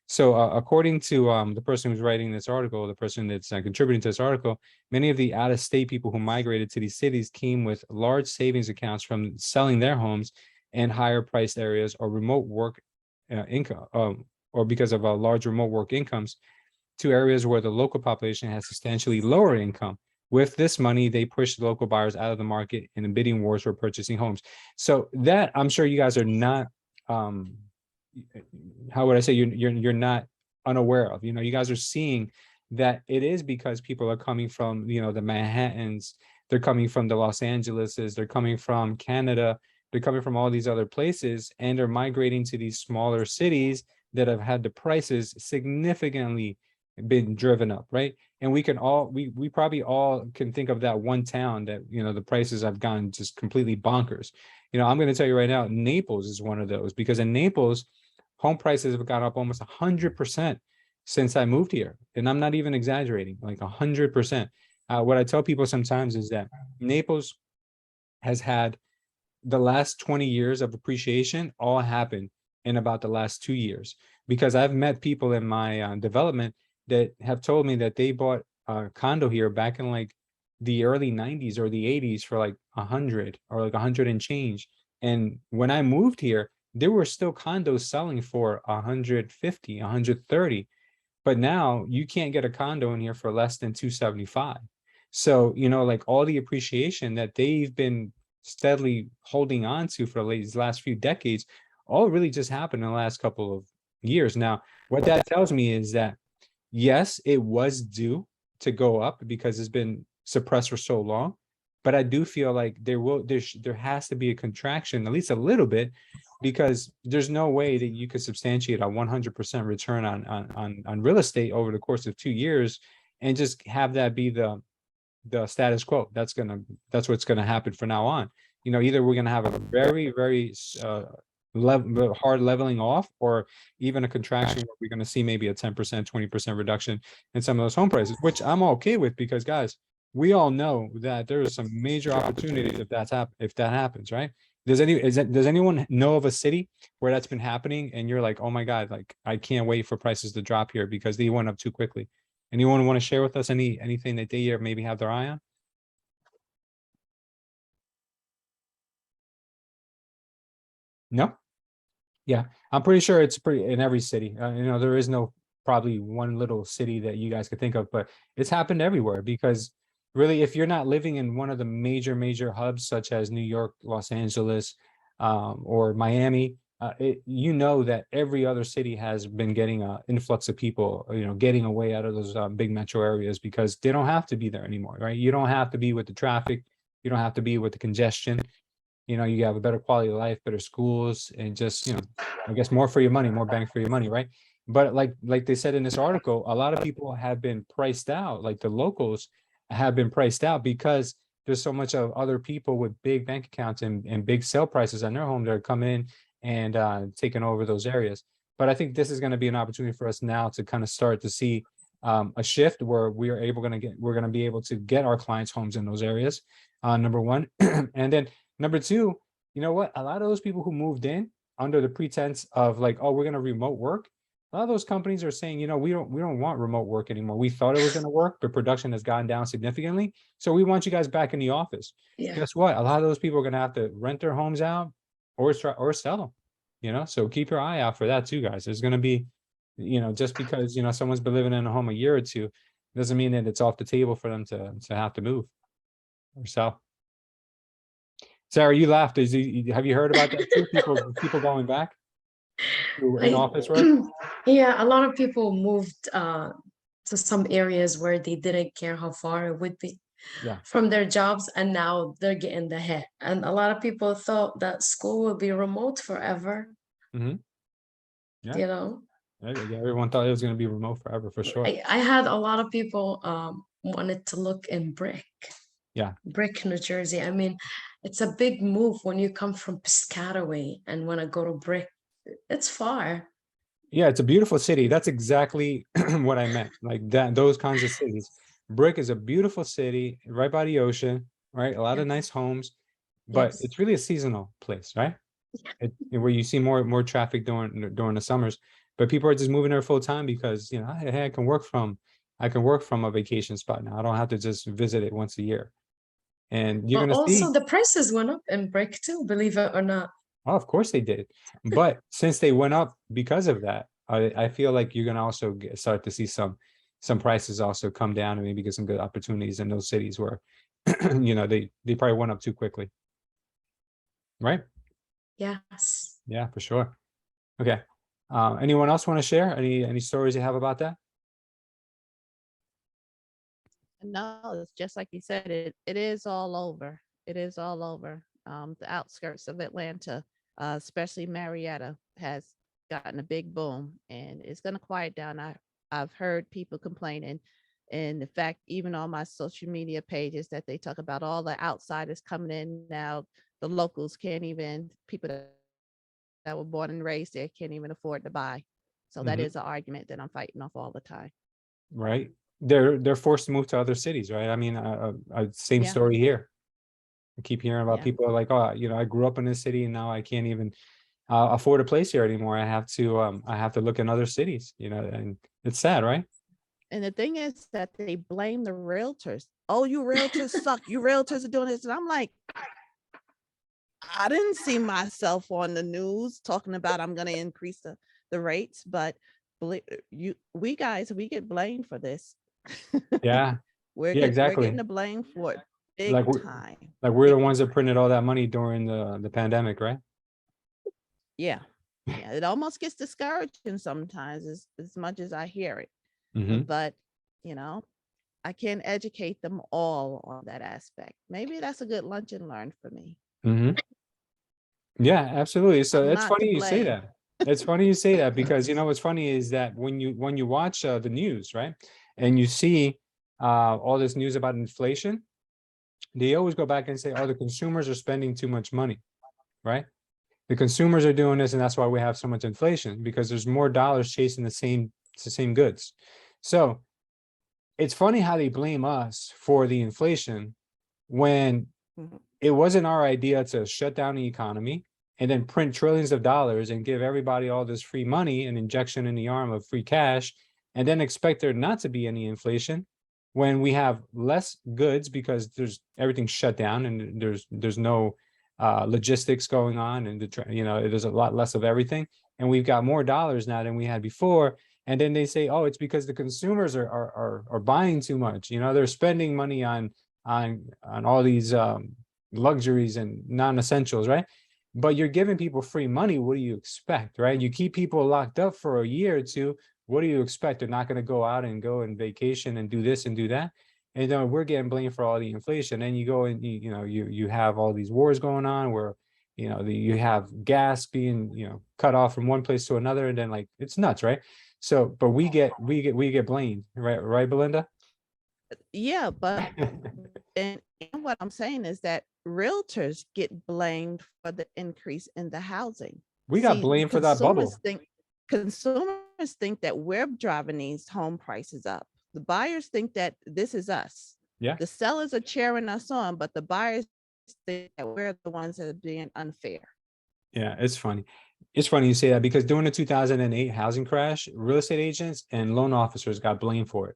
Speaker 2: So according to the person who's writing this article, the person that's contributing to this article, many of the out-of-state people who migrated to these cities came with large savings accounts from selling their homes in higher priced areas or remote work income, or because of large remote work incomes, to areas where the local population has substantially lower income. With this money, they push the local buyers out of the market in the bidding wars for purchasing homes. So that, I'm sure you guys are not how would I say, you're not unaware of. You guys are seeing that it is because people are coming from the Manhattans, they're coming from the Los Angeleses, they're coming from Canada, they're coming from all these other places, and they're migrating to these smaller cities that have had the prices significantly been driven up, right? And we probably all can think of that one town that the prices have gone just completely bonkers. I'm going to tell you right now, Naples is one of those, because in Naples, home prices have gone up almost 100% since I moved here. And I'm not even exaggerating, like 100%. What I tell people sometimes is that Naples has had the last 20 years of appreciation all happen in about the last 2 years, because I've met people in my development that have told me that they bought a condo here back in like the early 90s or the 80s for like 100 or like 100 and change. And when I moved here, there were still condos selling for 150, 130. But now you can't get a condo in here for less than 275. So, like all the appreciation that they've been steadily holding on to for these last few decades, all really just happened in the last couple of years. Now, what that tells me is that, yes, it was due to go up because it's been suppressed for so long. But I do feel like there has to be a contraction, at least a little bit, because there's no way that you could substantiate a 100% return on real estate over the course of 2 years and just have that be the status quo. That's what's gonna happen from now on. Either we're gonna have a very, very hard leveling off, or even a contraction where we're gonna see maybe a 10%, 20% reduction in some of those home prices, which I'm okay with, because guys, we all know that there is some major opportunities if that happens, right? Does anyone know of a city where that's been happening and you're like, oh my God, like I can't wait for prices to drop here because they went up too quickly? Anyone want to share with us anything that they maybe have their eye on? No? Yeah, I'm pretty sure it's pretty in every city. There is no probably one little city that you guys could think of, but it's happened everywhere, because really, if you're not living in one of the major hubs such as New York, Los Angeles, or Miami, that every other city has been getting an influx of people, getting away out of those big metro areas because they don't have to be there anymore, right? You don't have to be with the traffic. You don't have to be with the congestion. You have a better quality of life, better schools, and just, I guess more for your money, more bang for your money, right? But like they said in this article, a lot of people have been priced out, like the locals have been priced out because there's so much of other people with big bank accounts and big sale prices on their home that are coming in and taking over those areas. But I think this is going to be an opportunity for us now to kind of start to see a shift where we're going to be able to get our clients homes in those areas. number one. And then number two, you know what? A lot of those people who moved in under the pretense of like, oh, we're going to remote work. A lot of those companies are saying, you know, we don't want remote work anymore. We thought it was going to work, but production has gone down significantly. So we want you guys back in the office.
Speaker 4: Yeah.
Speaker 2: Guess what? A lot of those people are going to have to rent their homes out or sell them, you know? So keep your eye out for that too, guys. There's going to be, you know, just because, you know, someone's been living in a home a year or two, doesn't mean that it's off the table for them to have to move or sell. Sarah, you laughed. Have you heard about that too? People going back to in office work?
Speaker 4: Yeah, a lot of people moved to some areas where they didn't care how far it would be
Speaker 2: Yeah.
Speaker 4: from their jobs, and now they're getting the hit. And a lot of people thought that school would be remote forever.
Speaker 2: Mm-hmm. Yeah.
Speaker 4: You know,
Speaker 2: Yeah, everyone thought it was going to be remote forever for sure.
Speaker 4: I had a lot of people wanted to look in Brick.
Speaker 2: Yeah.
Speaker 4: Brick, New Jersey. I mean, it's a big move when you come from Piscataway and want to go to Brick. It's far.
Speaker 2: Yeah, it's a beautiful city. That's exactly what I meant. Like that, those kinds of cities. Brick is a beautiful city right by the ocean, right? A lot of
Speaker 4: Yes.
Speaker 2: nice homes, but
Speaker 4: Yes.
Speaker 2: it's really a seasonal place, right? Where you see more traffic during the summers, but people are just moving there full time because, you know, hey, I can work from a vacation spot now. I don't have to just visit it once a year. And you're
Speaker 4: But
Speaker 2: gonna see,
Speaker 4: also the prices went up in Brick too, believe it or not.
Speaker 2: oh, of course they did. But since they went up because of that, I feel like you're gonna also start to see some prices also come down and maybe get some good opportunities in those cities where, you know, they probably went up too quickly. Right?
Speaker 4: Yes.
Speaker 2: Yeah, for sure. Okay. Anyone else want to share any stories you have about that?
Speaker 3: No, it's just like you said, it is all over. It is all over. The outskirts of Atlanta, especially Marietta, has gotten a big boom, and it's going to quiet down. I've heard people complaining, and in fact, even on my social media pages, that they talk about all the outsiders coming in now. The locals can't even, people that were born and raised there can't even afford to buy. So that
Speaker 2: Mhm.
Speaker 3: is an argument that I'm fighting off all the time.
Speaker 2: Right? They're forced to move to other cities, right? I mean, same
Speaker 3: Yeah.
Speaker 2: story here. I keep hearing about
Speaker 3: Yeah.
Speaker 2: people like, oh, you know, I grew up in this city and now I can't even afford a place here anymore. I have to look in other cities, you know, and it's sad, right?
Speaker 3: And the thing is that they blame the realtors. Oh, you realtors suck. You realtors are doing this. And I'm like, I didn't see myself on the news talking about I'm going to increase the rates, but we get blamed for this.
Speaker 2: Yeah.
Speaker 3: We're
Speaker 2: Yeah,
Speaker 3: we're
Speaker 2: exactly.
Speaker 3: getting the blame for it big
Speaker 2: Like
Speaker 3: time.
Speaker 2: we're the
Speaker 3: Big
Speaker 2: ones that
Speaker 3: time.
Speaker 2: printed all that money during the pandemic, right?
Speaker 3: Yeah. Yeah. It almost gets discouraging sometimes as much as I hear it.
Speaker 2: Mhm.
Speaker 3: But, you know, I can't educate them all on that aspect. Maybe that's a good lunch and learn for me.
Speaker 2: Mhm. Yeah, absolutely. So
Speaker 3: I'm
Speaker 2: it's
Speaker 3: not to
Speaker 2: funny you say
Speaker 3: blame.
Speaker 2: that. It's funny you say that because, you know, what's funny is that when you watch the news, right, and you see all this news about inflation, they always go back and say, oh, the consumers are spending too much money, right? The consumers are doing this, and that's why we have so much inflation, because there's more dollars chasing the same goods. So it's funny how they blame us for the inflation when
Speaker 3: Mhm.
Speaker 2: it wasn't our idea to shut down the economy and then print trillions of dollars and give everybody all this free money, an injection in the arm of free cash, and then expect there not to be any inflation when we have less goods because everything's shut down and there's no logistics going on, and there's a lot less of everything, and we've got more dollars now than we had before. And then they say, oh, it's because the consumers are buying too much. You know, they're spending money on all these luxuries and non-essentials, right? But you're giving people free money. What do you expect, right? You keep people locked up for a year or two. What do you expect? They're not going to go out and go on vacation and do this and do that. And we're getting blamed for all the inflation. And you go and you have all these wars going on where you have gas being cut off from one place to another, and then like it's nuts, right? So, but we get blamed, right, Belinda?
Speaker 3: Yeah, but and what I'm saying is that realtors get blamed for the increase in the housing.
Speaker 2: We got
Speaker 3: See,
Speaker 2: blamed for that bubble.
Speaker 3: Consumers think that we're driving these home prices up. The buyers think that this is us.
Speaker 2: Yeah.
Speaker 3: The sellers are cheering us on, but the buyers think that we're the ones that are being unfair.
Speaker 2: Yeah, it's funny. It's funny you say that because during the 2008 housing crash, real estate agents and loan officers got blamed for it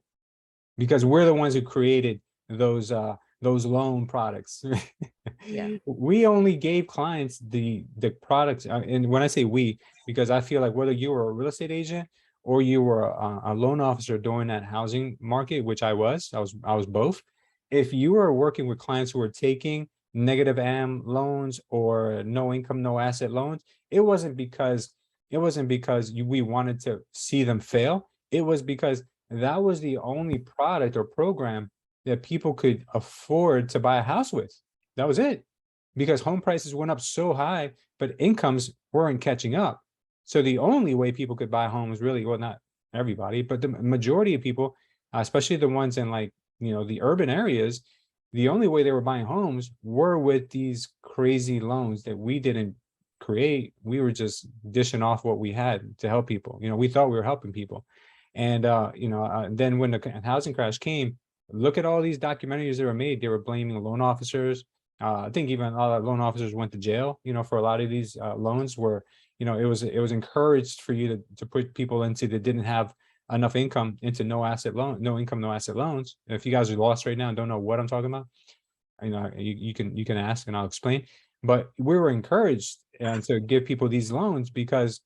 Speaker 2: because we're the ones who created those loan products.
Speaker 3: Yeah.
Speaker 2: We only gave clients the products, and when I say we, because I feel like whether you were a real estate agent or you were a loan officer during that housing market, which I was both. If you were working with clients who were taking negative AM loans or no income, no asset loans, it wasn't because we wanted to see them fail. It was because that was the only product or program that people could afford to buy a house with. That was it. Because home prices went up so high, but incomes weren't catching up. So the only way people could buy homes really, well, not everybody, but the majority of people, especially the ones in like, the urban areas, the only way they were buying homes were with these crazy loans that we didn't create. We were just dishing off what we had to help people. We thought we were helping people. And, then when the housing crash came, look at all these documentaries that were made. They were blaming loan officers. I think even a lot of loan officers went to jail, for a lot of these loans where, it was encouraged for you to put people into that didn't have enough income into no income, no asset loans. If you guys are lost right now and don't know what I'm talking about, you can ask and I'll explain. But we were encouraged to give people these loans because,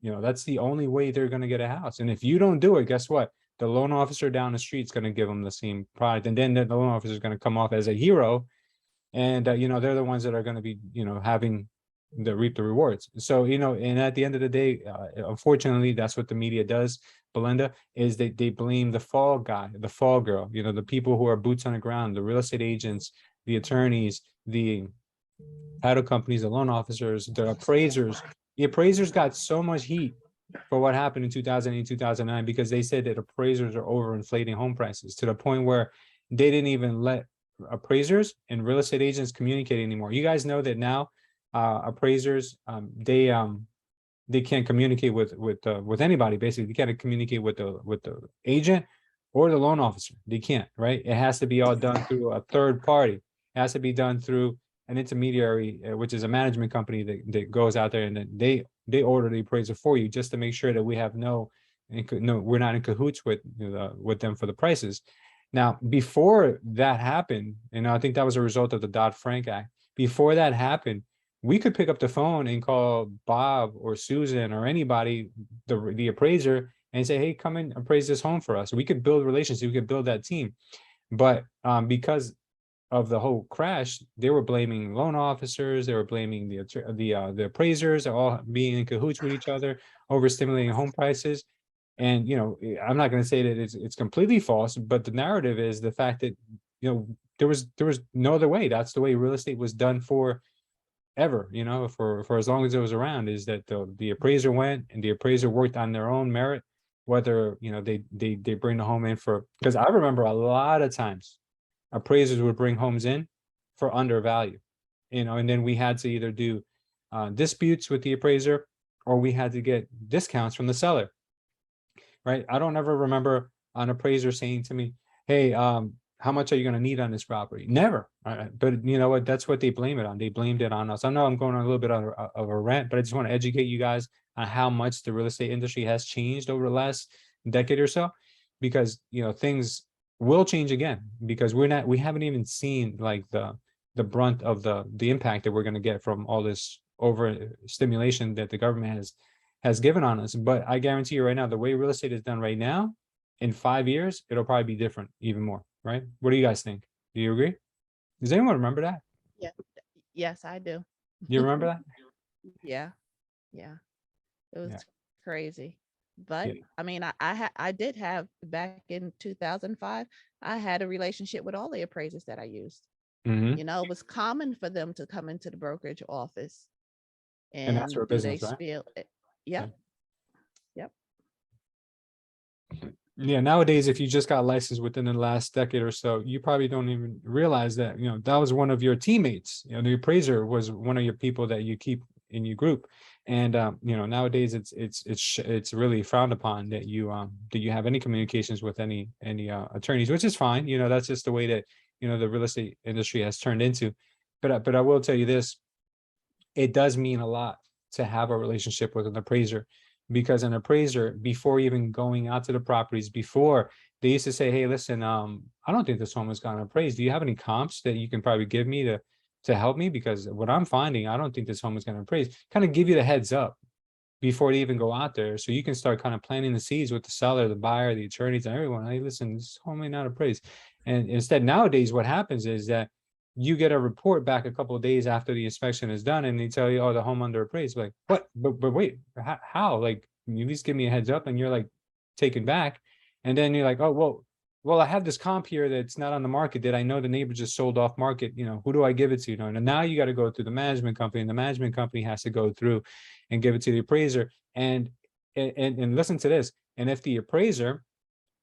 Speaker 2: that's the only way they're going to get a house. And if you don't do it, guess what? The loan officer down the street is going to give them the same product. And then the loan officer is going to come off as a hero. And, they're the ones that are going to be, having reap the rewards. So, and at the end of the day, unfortunately, that's what the media does, Belinda, is they blame the fall guy, the fall girl, the people who are boots on the ground, the real estate agents, the attorneys, the title companies, the loan officers, the appraisers. The appraisers got so much heat for what happened in 2008, 2009, because they said that appraisers are overinflating home prices to the point where they didn't even let appraisers and real estate agents communicate anymore. You guys know that now appraisers, they can't communicate with anybody. Basically, they can't communicate with the agent or the loan officer. They can't, right? It has to be all done through a third party. It has to be done through an intermediary, which is a management company that goes out there and then they order the appraiser for you just to make sure that we have we're not in cahoots with them for the prices. Now, before that happened, and I think that was a result of the Dodd-Frank Act. Before that happened, we could pick up the phone and call Bob or Susan or anybody, the appraiser, and say, hey, come and appraise this home for us. We could build relationships, we could build that team. But because of the whole crash, they were blaming loan officers, they were blaming the appraisers, all being in cahoots with each other, overstimulating home prices. And I'm not going to say that it's completely false, but the narrative is the fact that there was no other way. That's the way real estate was done for ever, for as long as it was around, is that the appraiser went and the appraiser worked on their own merit, whether they bring the home in for, because I remember a lot of times appraisers would bring homes in for undervalue, and then we had to either do disputes with the appraiser or we had to get discounts from the seller. Right. I don't ever remember an appraiser saying to me, hey, how much are you going to need on this property? Never. But you know what? That's what they blame it on. They blamed it on us. I know I'm going on a little bit of a rant, but I just want to educate you guys on how much the real estate industry has changed over the last decade or so, because, things will change again, because we haven't even seen like the brunt of the impact that we're going to get from all this overstimulation that the government has given on us. But I guarantee you right now, the way real estate is done right now, in 5 years, it'll probably be different even more, right? What do you guys think? Do you agree? Does anyone remember that?
Speaker 3: Yeah. Yes, I do.
Speaker 2: You remember that?
Speaker 3: Yeah. It was
Speaker 2: Yeah.
Speaker 3: crazy. But
Speaker 2: Yeah.
Speaker 3: I mean, I did have, back in 2005, I had a relationship with all the appraisers that I used.
Speaker 2: Mhm.
Speaker 3: It was common for them to come into the brokerage office
Speaker 2: And that's their
Speaker 3: do they
Speaker 2: business, right?
Speaker 3: spiel. Yep.
Speaker 2: Yeah, nowadays, if you just got licensed within the last decade or so, you probably don't even realize that, that was one of your teammates. The appraiser was one of your people that you keep in your group. And you know, nowadays it's really frowned upon that you have any communications with any attorneys, which is fine. You know, that's just the way that, you know, the real estate industry has turned into. But I will tell you this, it does mean a lot to have a relationship with an appraiser, because an appraiser, before even going out to the properties, before they used to say, hey, listen, I don't think this home has gotten appraised. Do you have any comps that you can probably give me to help me? Because what I'm finding, I don't think this home is going to appraise. Kind of give you the heads up before they even go out there, so you can start kind of planting the seeds with the seller, the buyer, the attorneys, and everyone. Hey, listen, this home may not appraise. And instead, nowadays, what happens is that you get a report back a couple of days after the inspection is done, and they tell you, oh, the home under appraised. Like, what? But wait, how? Like, you at least give me a heads up, and you're like taken back. And then you're like, oh, well, I have this comp here that's not on the market that I know the neighbor just sold off market. You know, who do I give it to? You know, and now you got to go through the management company, and the management company has to go through and give it to the appraiser. And listen to this. And if the appraiser,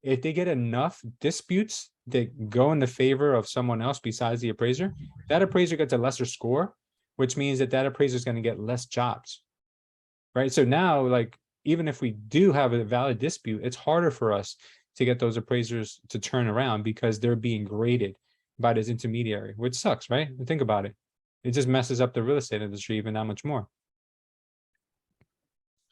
Speaker 2: if they get enough disputes that go in the favor of someone else besides the appraiser, that appraiser gets a lesser score, which means that appraiser is going to get less jobs, right? So now, like, even if we do have a valid dispute, it's harder for us to get those appraisers to turn around because they're being graded by this intermediary, which sucks, right? Think about it. It just messes up the real estate industry even that much more.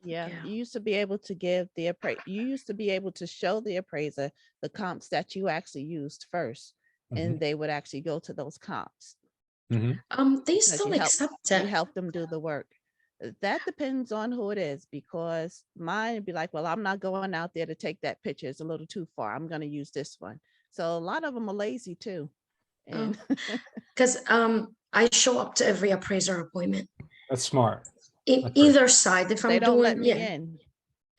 Speaker 3: Yeah,
Speaker 4: Yeah.
Speaker 3: you used to be able to give the you used to be able to show the appraiser the comps that you actually used first, and they would actually go to those comps.
Speaker 4: They
Speaker 3: Because
Speaker 4: still accept
Speaker 3: you
Speaker 4: it.
Speaker 3: help them do the work. That depends on who it is, because mine would be like, well, I'm not going out there to take that picture. It's a little too far. I'm going to use this one. So a lot of them are lazy too. And
Speaker 4: Because I show up to every appraiser appointment.
Speaker 2: That's smart.
Speaker 4: Either side, if
Speaker 3: they
Speaker 4: I'm
Speaker 3: don't let
Speaker 4: doing,
Speaker 3: me
Speaker 4: yeah.
Speaker 3: in.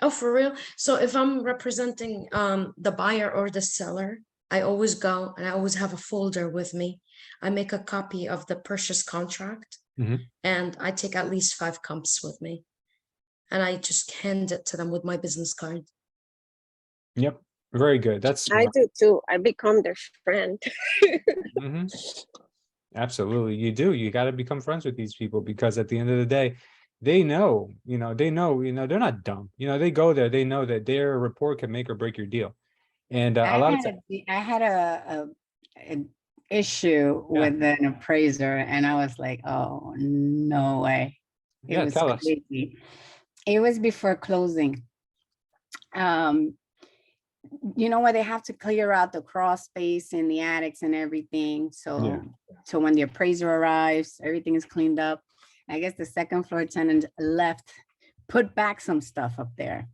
Speaker 4: Oh, for real? So if I'm representing the buyer or the seller, I always go and I always have a folder with me. I make a copy of the purchase contract, and I take at least 5 comps with me, and I just hand it to them with my business card.
Speaker 2: Yep. Very good. That's
Speaker 7: I
Speaker 2: smart.
Speaker 7: do too. I become their friend.
Speaker 2: Absolutely. You do. You got to become friends with these people, because at the end of the day, they know, they're not dumb. They go there, they know that their report can make or break your deal. And a lot of times,
Speaker 8: I had an issue with an appraiser, and I was like, oh, no way. It was
Speaker 2: tell us.
Speaker 8: crazy. It was before closing. Where they have to clear out the crawl space in the attics and everything. So when the appraiser arrives, everything is cleaned up. I guess the second floor tenant put back some stuff up there.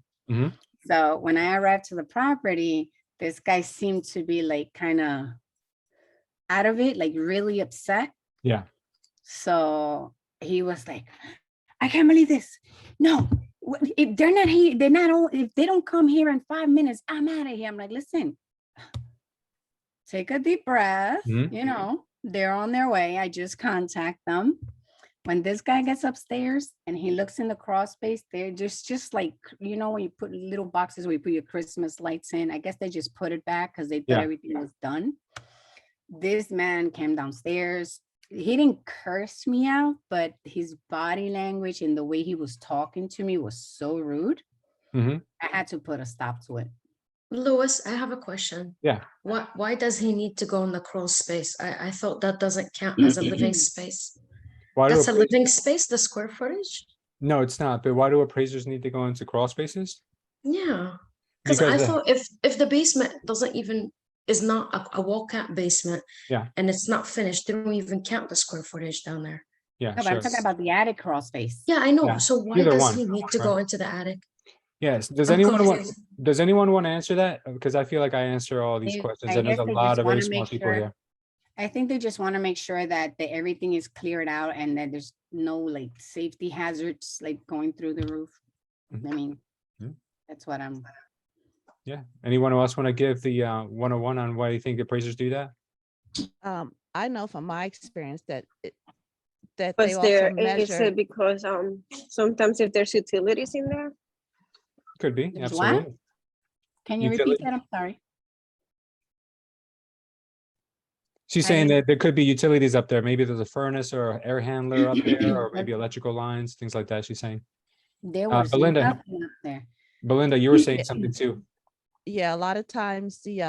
Speaker 8: So when I arrived to the property, this guy seemed to be like kind of out of it, like really upset.
Speaker 2: Yeah.
Speaker 8: So he was like, I can't believe this. No, if they're not here, if they don't come here in 5 minutes, I'm out of here. I'm like, listen, take a deep breath. They're on their way. I just contact them. When this guy gets upstairs and he looks in the crawl space, they're just like, when you put little boxes where you put your Christmas lights in, I guess they just put it back because they thought everything was done. This man came downstairs. He didn't curse me out, but his body language and the way he was talking to me was so rude. I had to put a stop to it.
Speaker 4: Louis, I have a question.
Speaker 2: Yeah.
Speaker 4: Why does he need to go in the crawl space? I thought that doesn't count as a living space. That's a living space, the square footage?
Speaker 2: No, it's not. But why do appraisers need to go into crawl spaces?
Speaker 4: Yeah. Because I thought if the basement is not a walkout basement, and it's not finished, they don't even count the square footage down there.
Speaker 2: Yeah,
Speaker 8: No, but I'm talking about the attic crawl space.
Speaker 4: Yeah, I know.
Speaker 2: Yeah.
Speaker 4: So why
Speaker 2: Either
Speaker 4: does
Speaker 2: one,
Speaker 4: he need to go into the attic?
Speaker 2: Yes. Does
Speaker 4: I'm
Speaker 2: anyone
Speaker 4: confused.
Speaker 2: want to answer that? Because I feel like I answer all these questions, and there's a lot of very smart people here.
Speaker 8: I think they just want to make sure that everything is cleared out and that there's no like safety hazards like going through the roof. I mean, that's what I'm.
Speaker 2: Yeah. Anyone else want to give the 101 on why you think appraisers do that?
Speaker 3: I know from my experience that they
Speaker 7: But
Speaker 3: also
Speaker 7: is
Speaker 3: measure.
Speaker 7: it because sometimes if there's utilities in there?
Speaker 2: Could be.
Speaker 8: There's
Speaker 2: Absolutely.
Speaker 8: what? Can you repeat that? I'm sorry.
Speaker 2: She's saying that there could be utilities up there. Maybe there's a furnace or air handler up there, or maybe electrical lines, things like that. She's saying.
Speaker 8: There was
Speaker 2: Belinda,
Speaker 8: nothing up there.
Speaker 2: Belinda, you were saying something too.
Speaker 3: Yeah, a lot of times the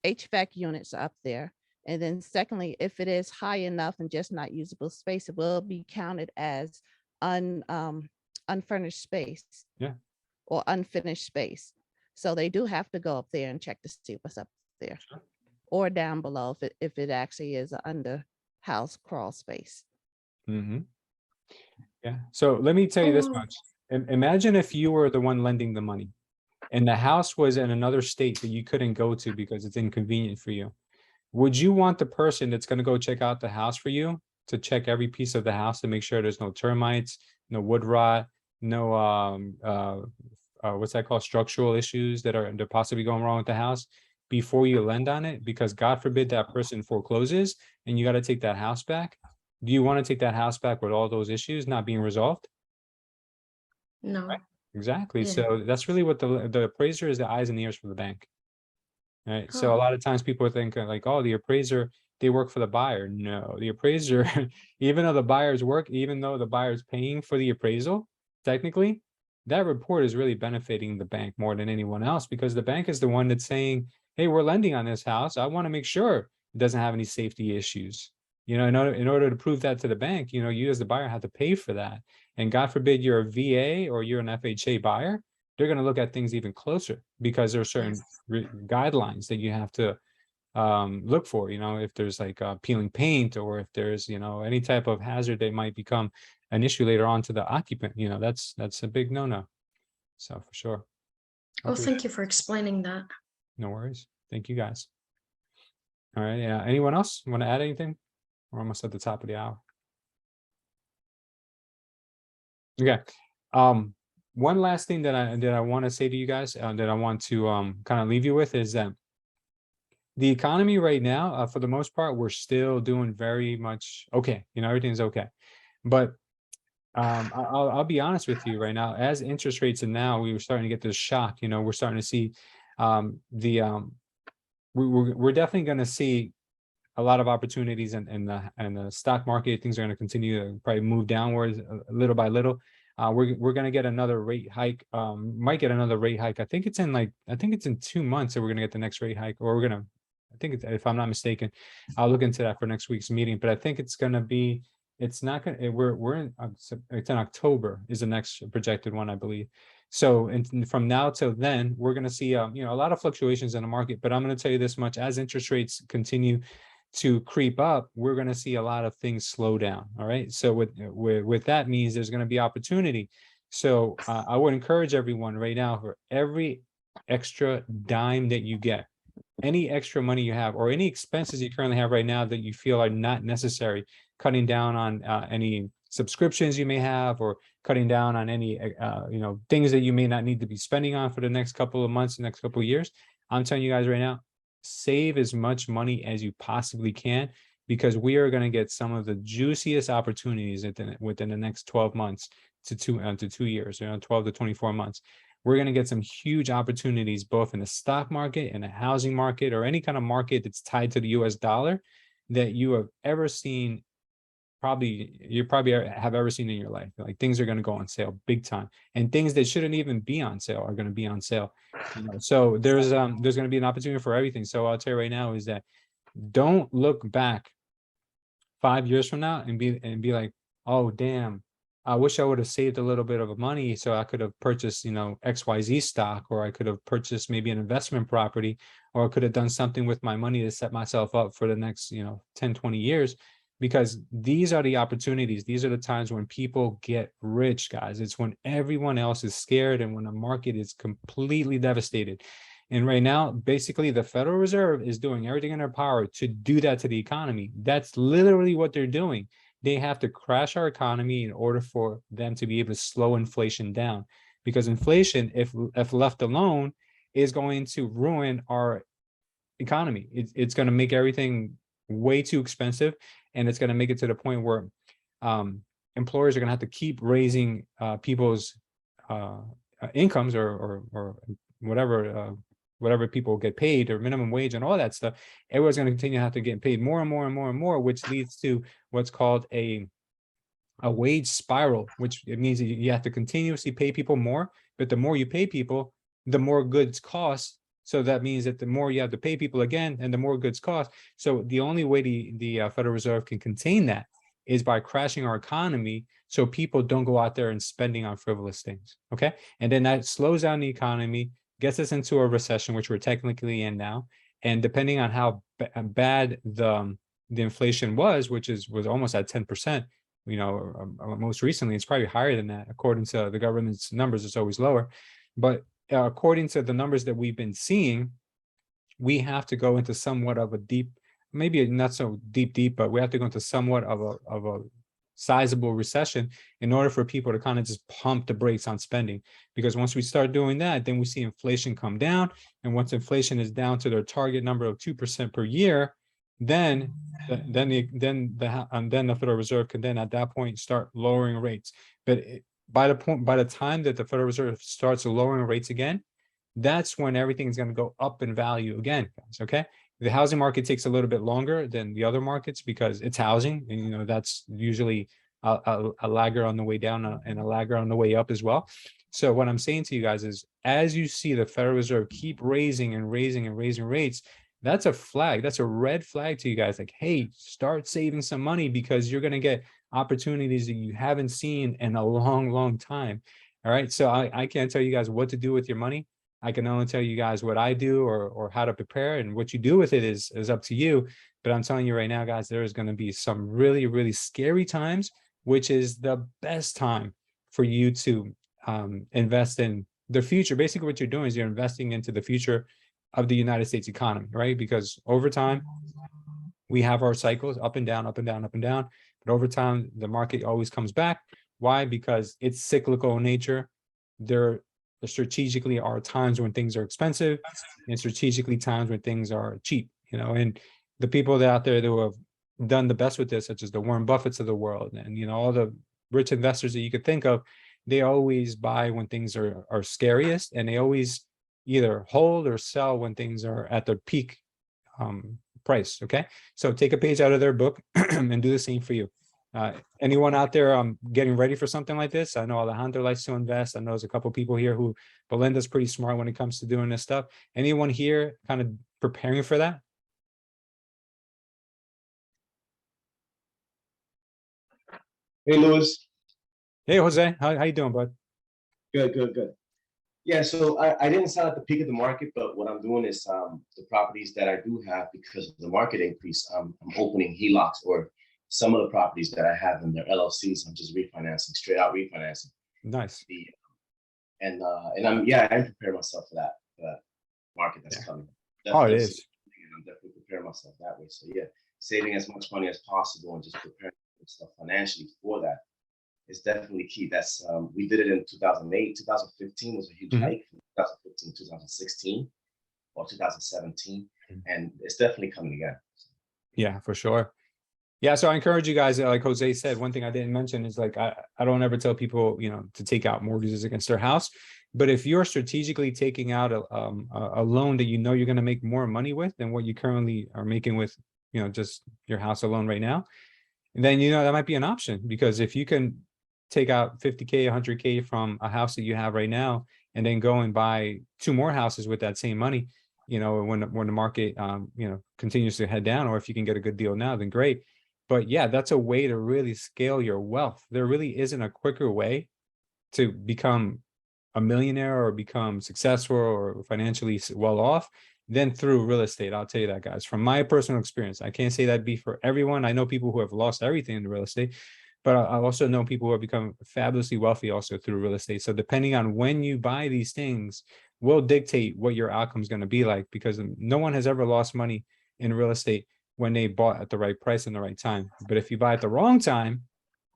Speaker 3: HVAC units are up there. And then secondly, if it is high enough and just not usable space, it will be counted as unfurnished space.
Speaker 2: Yeah.
Speaker 3: Or unfinished space. So they do have to go up there and check to see what's up there.
Speaker 2: Sure.
Speaker 3: Or down below if it actually is an under house crawl space.
Speaker 2: Mm-hmm. Yeah. So let me tell you this much. Imagine if you were the one lending the money and the house was in another state that you couldn't go to because it's inconvenient for you. Would you want the person that's going to go check out the house for you to check every piece of the house to make sure there's no termites, no wood rot, no what's that called, structural issues that are possibly going wrong with the house before you lend on it? Because God forbid that person forecloses and you got to take that house back. Do you want to take that house back with all those issues not being resolved?
Speaker 4: No.
Speaker 2: Right? Exactly.
Speaker 4: Yeah.
Speaker 2: So that's really what the appraiser is, the eyes and ears for the bank. Right. So a
Speaker 4: Huh.
Speaker 2: lot of times people think like, oh, the appraiser, they work for the buyer. No, the appraiser, even though the buyer's work, even though the buyer's paying for the appraisal, technically, that report is really benefiting the bank more than anyone else, because the bank is the one that's saying, hey, we're lending on this house. I want to make sure it doesn't have any safety issues. You know, in order to prove that to the bank, you know, you as the buyer have to pay for that. And God forbid you're a VA or you're an FHA buyer, they're going to look at things even closer because there are certain guidelines that you have to look for, you know, if there's like peeling paint, or if there's, you know, any type of hazard that might become an issue later on to the occupant, you know, that's a big no-no. So for sure.
Speaker 4: Oh, thank you for explaining that.
Speaker 2: No worries. Thank you guys. All right. Yeah. Anyone else want to add anything? We're almost at the top of the hour. Okay. One last thing that I want to say to you guys, that I want to kind of leave you with, is that the economy right now, for the most part, we're still doing very much okay. You know, everything's okay. But I'll be honest with you right now, as interest rates, and now we were starting to get this shock, you know, we're starting to see we're definitely going to see a lot of opportunities in the stock market. Things are going to continue to probably move downwards little by little. We're going to get another rate hike. Might get another rate hike. I think it's in 2 months that we're going to get the next rate hike, or we're going to, I think it's, if I'm not mistaken, I'll look into that for next week's meeting. But I think it's going to be, it's not going to, it's in October is the next projected one, I believe. So from now till then, we're going to see, you know, a lot of fluctuations in the market. But I'm going to tell you this much: as interest rates continue to creep up, we're going to see a lot of things slow down. All right. So with that means there's going to be opportunity. So I would encourage everyone right now, for every extra dime that you get, any extra money you have, or any expenses you currently have right now that you feel are not necessary, cutting down on any subscriptions you may have, or cutting down on any you know, things that you may not need to be spending on for the next couple of months, the next couple of years. I'm telling you guys right now, save as much money as you possibly can, because we are going to get some of the juiciest opportunities within the next 12 months to 2 years, you know, 12 to 24 months. We're going to get some huge opportunities, both in the stock market, in the housing market, or any kind of market that's tied to the US dollar that you have ever seen. You probably have ever seen in your life. Like, things are going to go on sale big time, and things that shouldn't even be on sale are going to be on sale. You know, so there's going to be an opportunity for everything. So I'll tell you right now is that don't look back 5 years from now and be like, oh damn, I wish I would have saved a little bit of money so I could have purchased, you know, XYZ stock, or I could have purchased maybe an investment property, or I could have done something with my money to set myself up for the next, you know, 10, 20 years. Because these are the opportunities. These are the times when people get rich, guys. It's when everyone else is scared and when the market is completely devastated. And right now, basically, the Federal Reserve is doing everything in their power to do that to the economy. That's literally what they're doing. They have to crash our economy in order for them to be able to slow inflation down. Because inflation, if left alone, is going to ruin our economy. It's going to make everything way too expensive, and it's going to make it to the point where employers are going to have to keep raising people's incomes, or whatever whatever people get paid or minimum wage and all that stuff, everyone's going to continue to have to get paid more and more and more and more, which leads to what's called a wage spiral, which it means that you have to continuously pay people more, but the more you pay people, the more goods cost. So that means that the more you have to pay people again, and the more goods cost. So the only way the Federal Reserve can contain that is by crashing our economy, so people don't go out there and spending on frivolous things. Okay, and then that slows down the economy, gets us into a recession, which we're technically in now. And depending on how bad the inflation was, which was almost at 10%. Most recently, it's probably higher than that. According to the government's numbers, it's always lower. But according to the numbers that we've been seeing, we have to go into somewhat of a deep, maybe not so deep, but we have to go into somewhat of a sizable recession in order for people to kind of just pump the brakes on spending. Because once we start doing that, then we see inflation come down. And once inflation is down to their target number of 2% per year, then the Federal Reserve can then at that point start lowering rates. But by the time that the Federal Reserve starts lowering rates again, that's when everything's going to go up in value again, guys. Okay, the housing market takes a little bit longer than the other markets because it's housing, and that's usually a lagger on the way down and a lagger on the way up as well. So what I'm saying to you guys is, as you see the Federal Reserve keep raising and raising and raising rates, that's a flag. That's a red flag to you guys. Like, hey, start saving some money, because you're going to get opportunities that you haven't seen in a long, long time. All right. So I can't tell you guys what to do with your money. I can only tell you guys what I do or how to prepare, and what you do with it is up to you. But I'm telling you right now, guys, there is going to be some really, really scary times, which is the best time for you to invest in the future. Basically, what you're doing is you're investing into the future of the United States economy, right? Because over time, we have our cycles up and down, up and down, up and down. But over time, the market always comes back. Why? Because it's cyclical in nature. There strategically are times when things are expensive, and strategically times when things are cheap, and the people that out there that have done the best with this, such as the Warren Buffetts of the world, and all the rich investors that you could think of, they always buy when things are scariest, and they always either hold or sell when things are at their peak price. Okay, so take a page out of their book and do the same for you. Anyone out there getting ready for something like this? I know Alejandro likes to invest. I know there's a couple people here who, Belinda's pretty smart when it comes to doing this stuff. Anyone here kind of preparing for that?
Speaker 9: Hey, Louis.
Speaker 2: Hey, Jose, how you doing, bud?
Speaker 9: Good. Yeah, so I didn't sell at the peak of the market, but what I'm doing is the properties that I do have, because of the market increase, I'm opening HELOCs, or some of the properties that I have in their LLCs, I'm just refinancing, straight out refinancing.
Speaker 2: Nice.
Speaker 9: And I'm preparing myself for that market that's coming.
Speaker 2: Oh, it is.
Speaker 9: I'm definitely preparing myself that way. So yeah, saving as much money as possible and just preparing myself financially for that is definitely key. That's we did it in 2008, 2015 was a huge hike. 2015, 2016, or 2017, and it's definitely coming again.
Speaker 2: Yeah, for sure. Yeah, so I encourage you guys, like Jose said, one thing I didn't mention is, like, I don't ever tell people, to take out mortgages against their house. But if you're strategically taking out a loan that you're going to make more money with than what you currently are making with, just your house alone right now, then, that might be an option. Because if you can take out 50K, 100K from a house that you have right now, and then go and buy 2 more houses with that same money, when the market, continues to head down, or if you can get a good deal now, then great. But yeah, that's a way to really scale your wealth. There really isn't a quicker way to become a millionaire or become successful or financially well off than through real estate. I'll tell you that, guys, from my personal experience. I can't say that be for everyone. I know people who have lost everything in real estate, but I also know people who have become fabulously wealthy also through real estate. So depending on when you buy these things will dictate what your outcome is going to be like, because no one has ever lost money in real estate when they bought at the right price and the right time. But if you buy at the wrong time,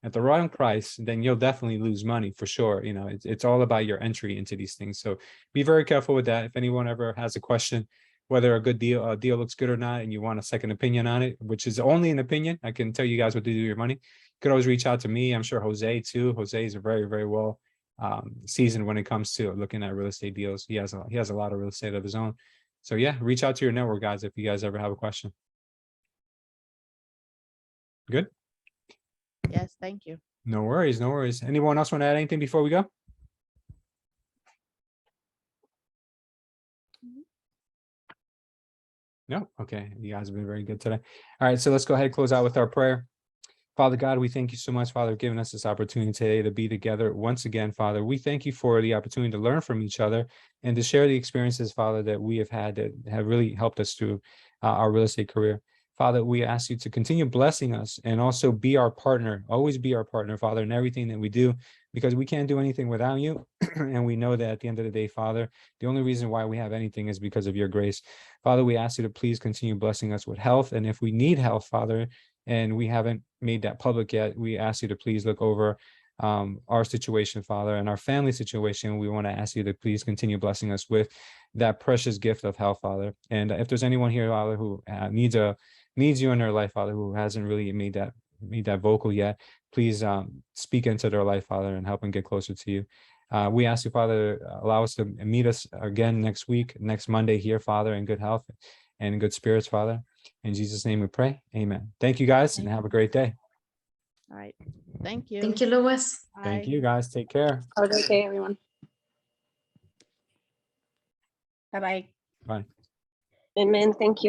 Speaker 2: at the wrong price, then you'll definitely lose money for sure. It's all about your entry into these things. So be very careful with that. If anyone ever has a question, whether a deal looks good or not, and you want a second opinion on it, which is only an opinion, I can tell you guys what to do with your money. You could always reach out to me. I'm sure Jose too. Jose is very, very well seasoned when it comes to looking at real estate deals. He has a lot of real estate of his own. So yeah, reach out to your network, guys, if you guys ever have a question. Good.
Speaker 3: Yes, thank you.
Speaker 2: No worries, no worries. Anyone else want to add anything before we go? No? Okay, you guys have been very good today. All right, so let's go ahead and close out with our prayer. Father God, we thank you so much, Father, for giving us this opportunity today to be together once again, Father. We thank you for the opportunity to learn from each other and to share the experiences, Father, that we have had that have really helped us through our real estate career. Father, we ask you to continue blessing us and also be our partner, always be our partner, Father, in everything that we do, because we can't do anything without you. And we know that at the end of the day, Father, the only reason why we have anything is because of your grace. Father, we ask you to please continue blessing us with health. And if we need health, Father, and we haven't made that public yet, we ask you to please look over our situation, Father, and our family situation. We want to ask you to please continue blessing us with that precious gift of health, Father. And if there's anyone here, Father, who needs you in their life, Father, who hasn't really made that vocal yet, please speak into their life, Father, and help them get closer to you. We ask you, Father, allow us to meet us again next week, next Monday here, Father, in good health and in good spirits, Father. In Jesus' name we pray. Amen. Thank you, guys, and have a great day.
Speaker 3: All right. Thank you.
Speaker 4: Thank you, Louis.
Speaker 2: Thank
Speaker 3: Bye.
Speaker 2: you, guys. Take care.
Speaker 7: Have a great day, everyone.
Speaker 8: Bye-bye.
Speaker 2: Bye.
Speaker 7: Amen. Thank you.